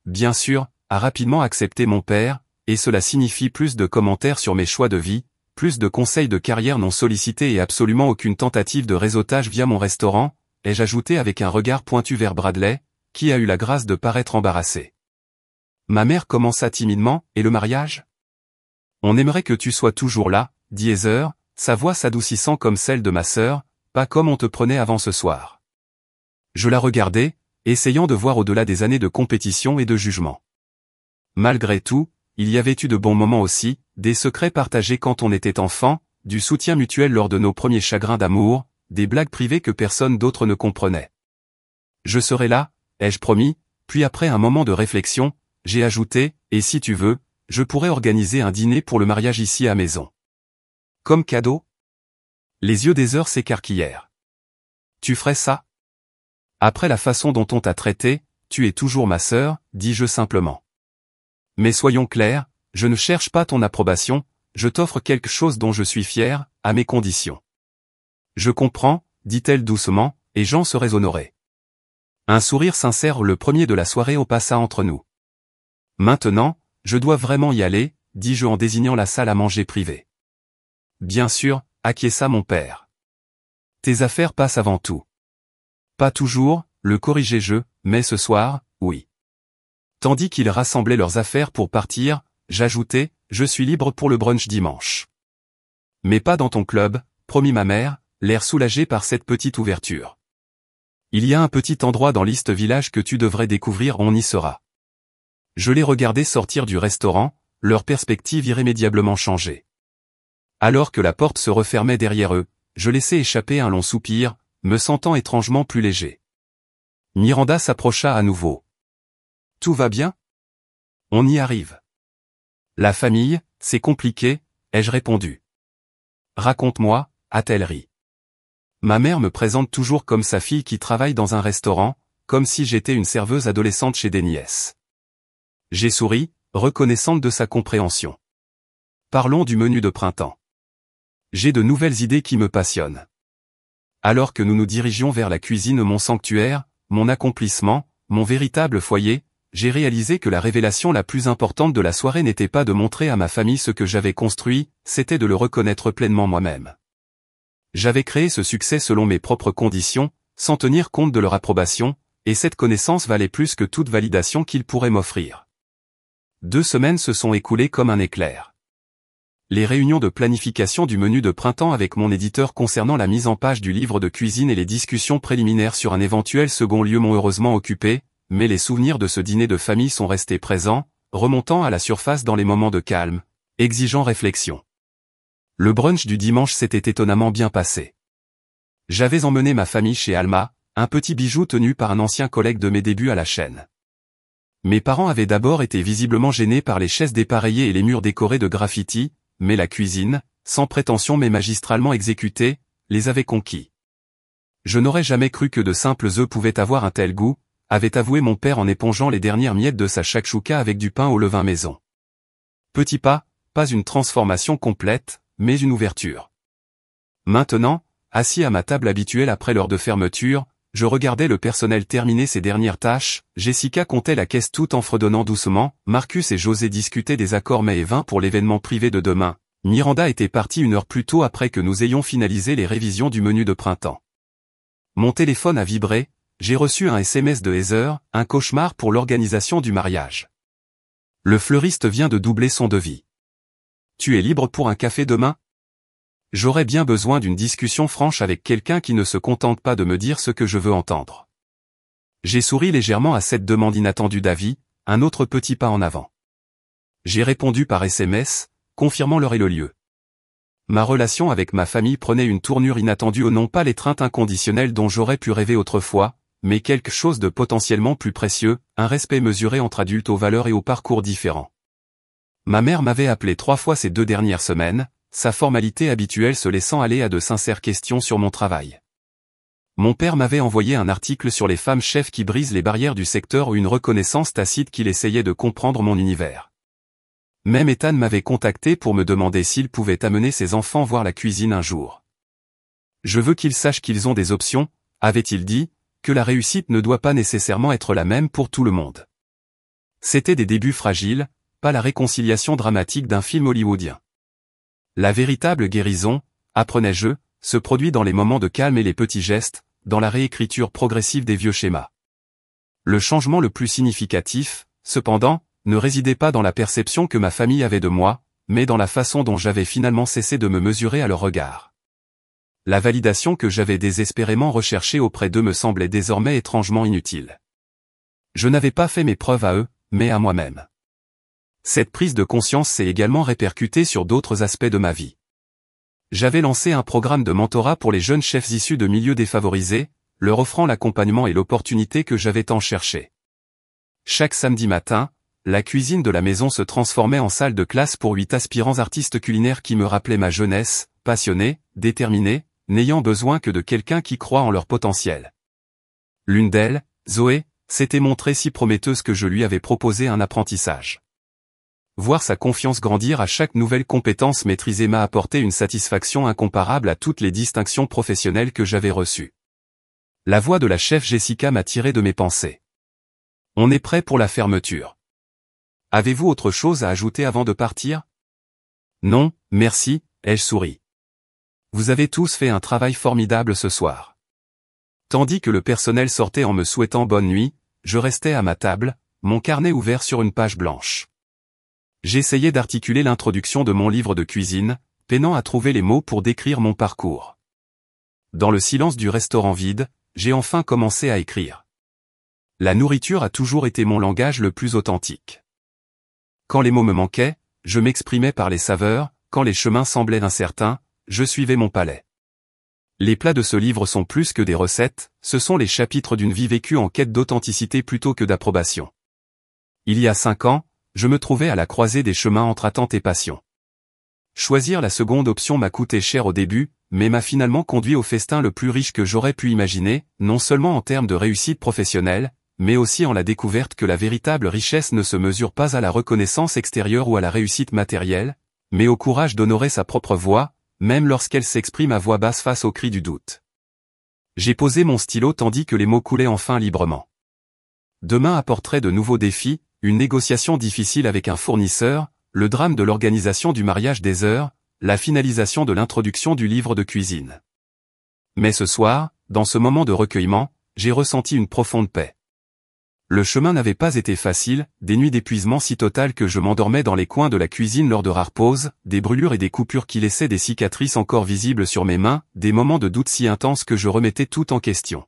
Bien sûr, a rapidement accepté mon père, et cela signifie plus de commentaires sur mes choix de vie, plus de conseils de carrière non sollicités et absolument aucune tentative de réseautage via mon restaurant, ai-je ajouté avec un regard pointu vers Bradley, qui a eu la grâce de paraître embarrassé. Ma mère commença timidement, et le mariage? On aimerait que tu sois toujours là, dit Heather, sa voix s'adoucissant comme celle de ma sœur, pas comme on te prenait avant ce soir. Je la regardais, essayant de voir au-delà des années de compétition et de jugement. Malgré tout, il y avait eu de bons moments aussi, des secrets partagés quand on était enfant, du soutien mutuel lors de nos premiers chagrins d'amour, des blagues privées que personne d'autre ne comprenait. Je serai là, ai-je promis, puis après un moment de réflexion, j'ai ajouté, et si tu veux, je pourrais organiser un dîner pour le mariage ici à maison. Comme cadeau? Les yeux d'Heather s'écarquillèrent. Tu ferais ça? Après la façon dont on t'a traité, tu es toujours ma sœur, dis-je simplement. Mais soyons clairs, je ne cherche pas ton approbation, je t'offre quelque chose dont je suis fier, à mes conditions. Je comprends, dit-elle doucement, et j'en serais honoré. Un sourire sincère le premier de la soirée passa entre nous. Maintenant, je dois vraiment y aller, dis-je en désignant la salle à manger privée. Bien sûr, acquiesça mon père. Tes affaires passent avant tout. Pas toujours, le corrigeai-je, mais ce soir, oui. Tandis qu'ils rassemblaient leurs affaires pour partir, j'ajoutai, je suis libre pour le brunch dimanche. Mais pas dans ton club, promit ma mère, l'air soulagé par cette petite ouverture. Il y a un petit endroit dans l'East Village que tu devrais découvrir, on y sera. Je les regardais sortir du restaurant, leur perspective irrémédiablement changée. Alors que la porte se refermait derrière eux, je laissai échapper un long soupir, me sentant étrangement plus léger. Miranda s'approcha à nouveau. Tout va bien? On y arrive. La famille, c'est compliqué, ai-je répondu. Raconte-moi, a-t-elle ri. Ma mère me présente toujours comme sa fille qui travaille dans un restaurant, comme si j'étais une serveuse adolescente chez des nièces. J'ai souri, reconnaissante de sa compréhension. Parlons du menu de printemps. J'ai de nouvelles idées qui me passionnent. Alors que nous nous dirigions vers la cuisine, mon sanctuaire, mon accomplissement, mon véritable foyer, j'ai réalisé que la révélation la plus importante de la soirée n'était pas de montrer à ma famille ce que j'avais construit, c'était de le reconnaître pleinement moi-même. J'avais créé ce succès selon mes propres conditions, sans tenir compte de leur approbation, et cette connaissance valait plus que toute validation qu'ils pourraient m'offrir. 2 semaines se sont écoulées comme un éclair. Les réunions de planification du menu de printemps avec mon éditeur concernant la mise en page du livre de cuisine et les discussions préliminaires sur un éventuel second lieu m'ont heureusement occupé, mais les souvenirs de ce dîner de famille sont restés présents, remontant à la surface dans les moments de calme, exigeant réflexion. Le brunch du dimanche s'était étonnamment bien passé. J'avais emmené ma famille chez Alma, un petit bijou tenu par un ancien collègue de mes débuts à la chaîne. Mes parents avaient d'abord été visiblement gênés par les chaises dépareillées et les murs décorés de graffitis, mais la cuisine, sans prétention mais magistralement exécutée, les avait conquis. Je n'aurais jamais cru que de simples œufs pouvaient avoir un tel goût, avait avoué mon père en épongeant les dernières miettes de sa shakshuka avec du pain au levain maison. Petit pas, pas une transformation complète, mais une ouverture. Maintenant, assis à ma table habituelle après l'heure de fermeture, je regardais le personnel terminer ses dernières tâches, Jessica comptait la caisse tout en fredonnant doucement, Marcus et José discutaient des accords mets et vins pour l'événement privé de demain, Miranda était partie 1 heure plus tôt après que nous ayons finalisé les révisions du menu de printemps. Mon téléphone a vibré, j'ai reçu un SMS de Heather, un cauchemar pour l'organisation du mariage. Le fleuriste vient de doubler son devis. Tu es libre pour un café demain? J'aurais bien besoin d'une discussion franche avec quelqu'un qui ne se contente pas de me dire ce que je veux entendre. J'ai souri légèrement à cette demande inattendue d'avis, un autre petit pas en avant. J'ai répondu par SMS, confirmant l'heure et le lieu. Ma relation avec ma famille prenait une tournure inattendue, non pas l'étreinte inconditionnelle dont j'aurais pu rêver autrefois, mais quelque chose de potentiellement plus précieux, un respect mesuré entre adultes aux valeurs et aux parcours différents. Ma mère m'avait appelé 3 fois ces 2 dernières semaines, sa formalité habituelle se laissant aller à de sincères questions sur mon travail. Mon père m'avait envoyé un article sur les femmes chefs qui brisent les barrières du secteur ou une reconnaissance tacite qu'il essayait de comprendre mon univers. Même Ethan m'avait contacté pour me demander s'il pouvait amener ses enfants voir la cuisine un jour. Je veux qu'ils sachent qu'ils ont des options, avait-il dit, que la réussite ne doit pas nécessairement être la même pour tout le monde. C'était des débuts fragiles, pas la réconciliation dramatique d'un film hollywoodien. La véritable guérison, apprenais-je, se produit dans les moments de calme et les petits gestes, dans la réécriture progressive des vieux schémas. Le changement le plus significatif, cependant, ne résidait pas dans la perception que ma famille avait de moi, mais dans la façon dont j'avais finalement cessé de me mesurer à leur regard. La validation que j'avais désespérément recherchée auprès d'eux me semblait désormais étrangement inutile. Je n'avais pas fait mes preuves à eux, mais à moi-même. Cette prise de conscience s'est également répercutée sur d'autres aspects de ma vie. J'avais lancé un programme de mentorat pour les jeunes chefs issus de milieux défavorisés, leur offrant l'accompagnement et l'opportunité que j'avais tant cherché. Chaque samedi matin, la cuisine de la maison se transformait en salle de classe pour 8 aspirants artistes culinaires qui me rappelaient ma jeunesse, passionnés, déterminés, n'ayant besoin que de quelqu'un qui croit en leur potentiel. L'une d'elles, Zoé, s'était montrée si prometteuse que je lui avais proposé un apprentissage. Voir sa confiance grandir à chaque nouvelle compétence maîtrisée m'a apporté une satisfaction incomparable à toutes les distinctions professionnelles que j'avais reçues. La voix de la chef Jessica m'a tiré de mes pensées. On est prêt pour la fermeture. Avez-vous autre chose à ajouter avant de partir? Non, merci, ai-je souri. Vous avez tous fait un travail formidable ce soir. Tandis que le personnel sortait en me souhaitant bonne nuit, je restais à ma table, mon carnet ouvert sur une page blanche. J'essayais d'articuler l'introduction de mon livre de cuisine, peinant à trouver les mots pour décrire mon parcours. Dans le silence du restaurant vide, j'ai enfin commencé à écrire. La nourriture a toujours été mon langage le plus authentique. Quand les mots me manquaient, je m'exprimais par les saveurs, quand les chemins semblaient incertains, je suivais mon palais. Les plats de ce livre sont plus que des recettes, ce sont les chapitres d'une vie vécue en quête d'authenticité plutôt que d'approbation. Il y a 5 ans, je me trouvais à la croisée des chemins entre attente et passion. Choisir la seconde option m'a coûté cher au début, mais m'a finalement conduit au festin le plus riche que j'aurais pu imaginer, non seulement en termes de réussite professionnelle, mais aussi en la découverte que la véritable richesse ne se mesure pas à la reconnaissance extérieure ou à la réussite matérielle, mais au courage d'honorer sa propre voix, même lorsqu'elle s'exprime à voix basse face aux cris du doute. J'ai posé mon stylo tandis que les mots coulaient enfin librement. Demain apporterait de nouveaux défis, une négociation difficile avec un fournisseur, le drame de l'organisation du mariage des heures, la finalisation de l'introduction du livre de cuisine. Mais ce soir, dans ce moment de recueillement, j'ai ressenti une profonde paix. Le chemin n'avait pas été facile, des nuits d'épuisement si total que je m'endormais dans les coins de la cuisine lors de rares pauses, des brûlures et des coupures qui laissaient des cicatrices encore visibles sur mes mains, des moments de doute si intenses que je remettais tout en question.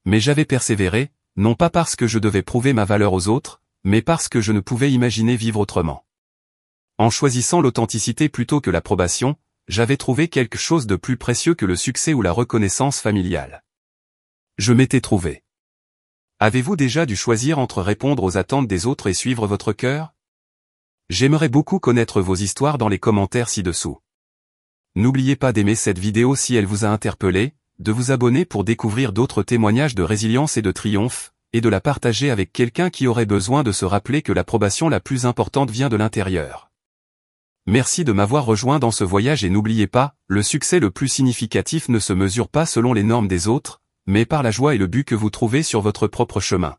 Mais j'avais persévéré, non pas parce que je devais prouver ma valeur aux autres, mais parce que je ne pouvais imaginer vivre autrement. En choisissant l'authenticité plutôt que l'approbation, j'avais trouvé quelque chose de plus précieux que le succès ou la reconnaissance familiale. Je m'étais trouvé. Avez-vous déjà dû choisir entre répondre aux attentes des autres et suivre votre cœur? J'aimerais beaucoup connaître vos histoires dans les commentaires ci-dessous. N'oubliez pas d'aimer cette vidéo si elle vous a interpellé, de vous abonner pour découvrir d'autres témoignages de résilience et de triomphe, et de la partager avec quelqu'un qui aurait besoin de se rappeler que l'approbation la plus importante vient de l'intérieur. Merci de m'avoir rejoint dans ce voyage et n'oubliez pas, le succès le plus significatif ne se mesure pas selon les normes des autres, mais par la joie et le but que vous trouvez sur votre propre chemin.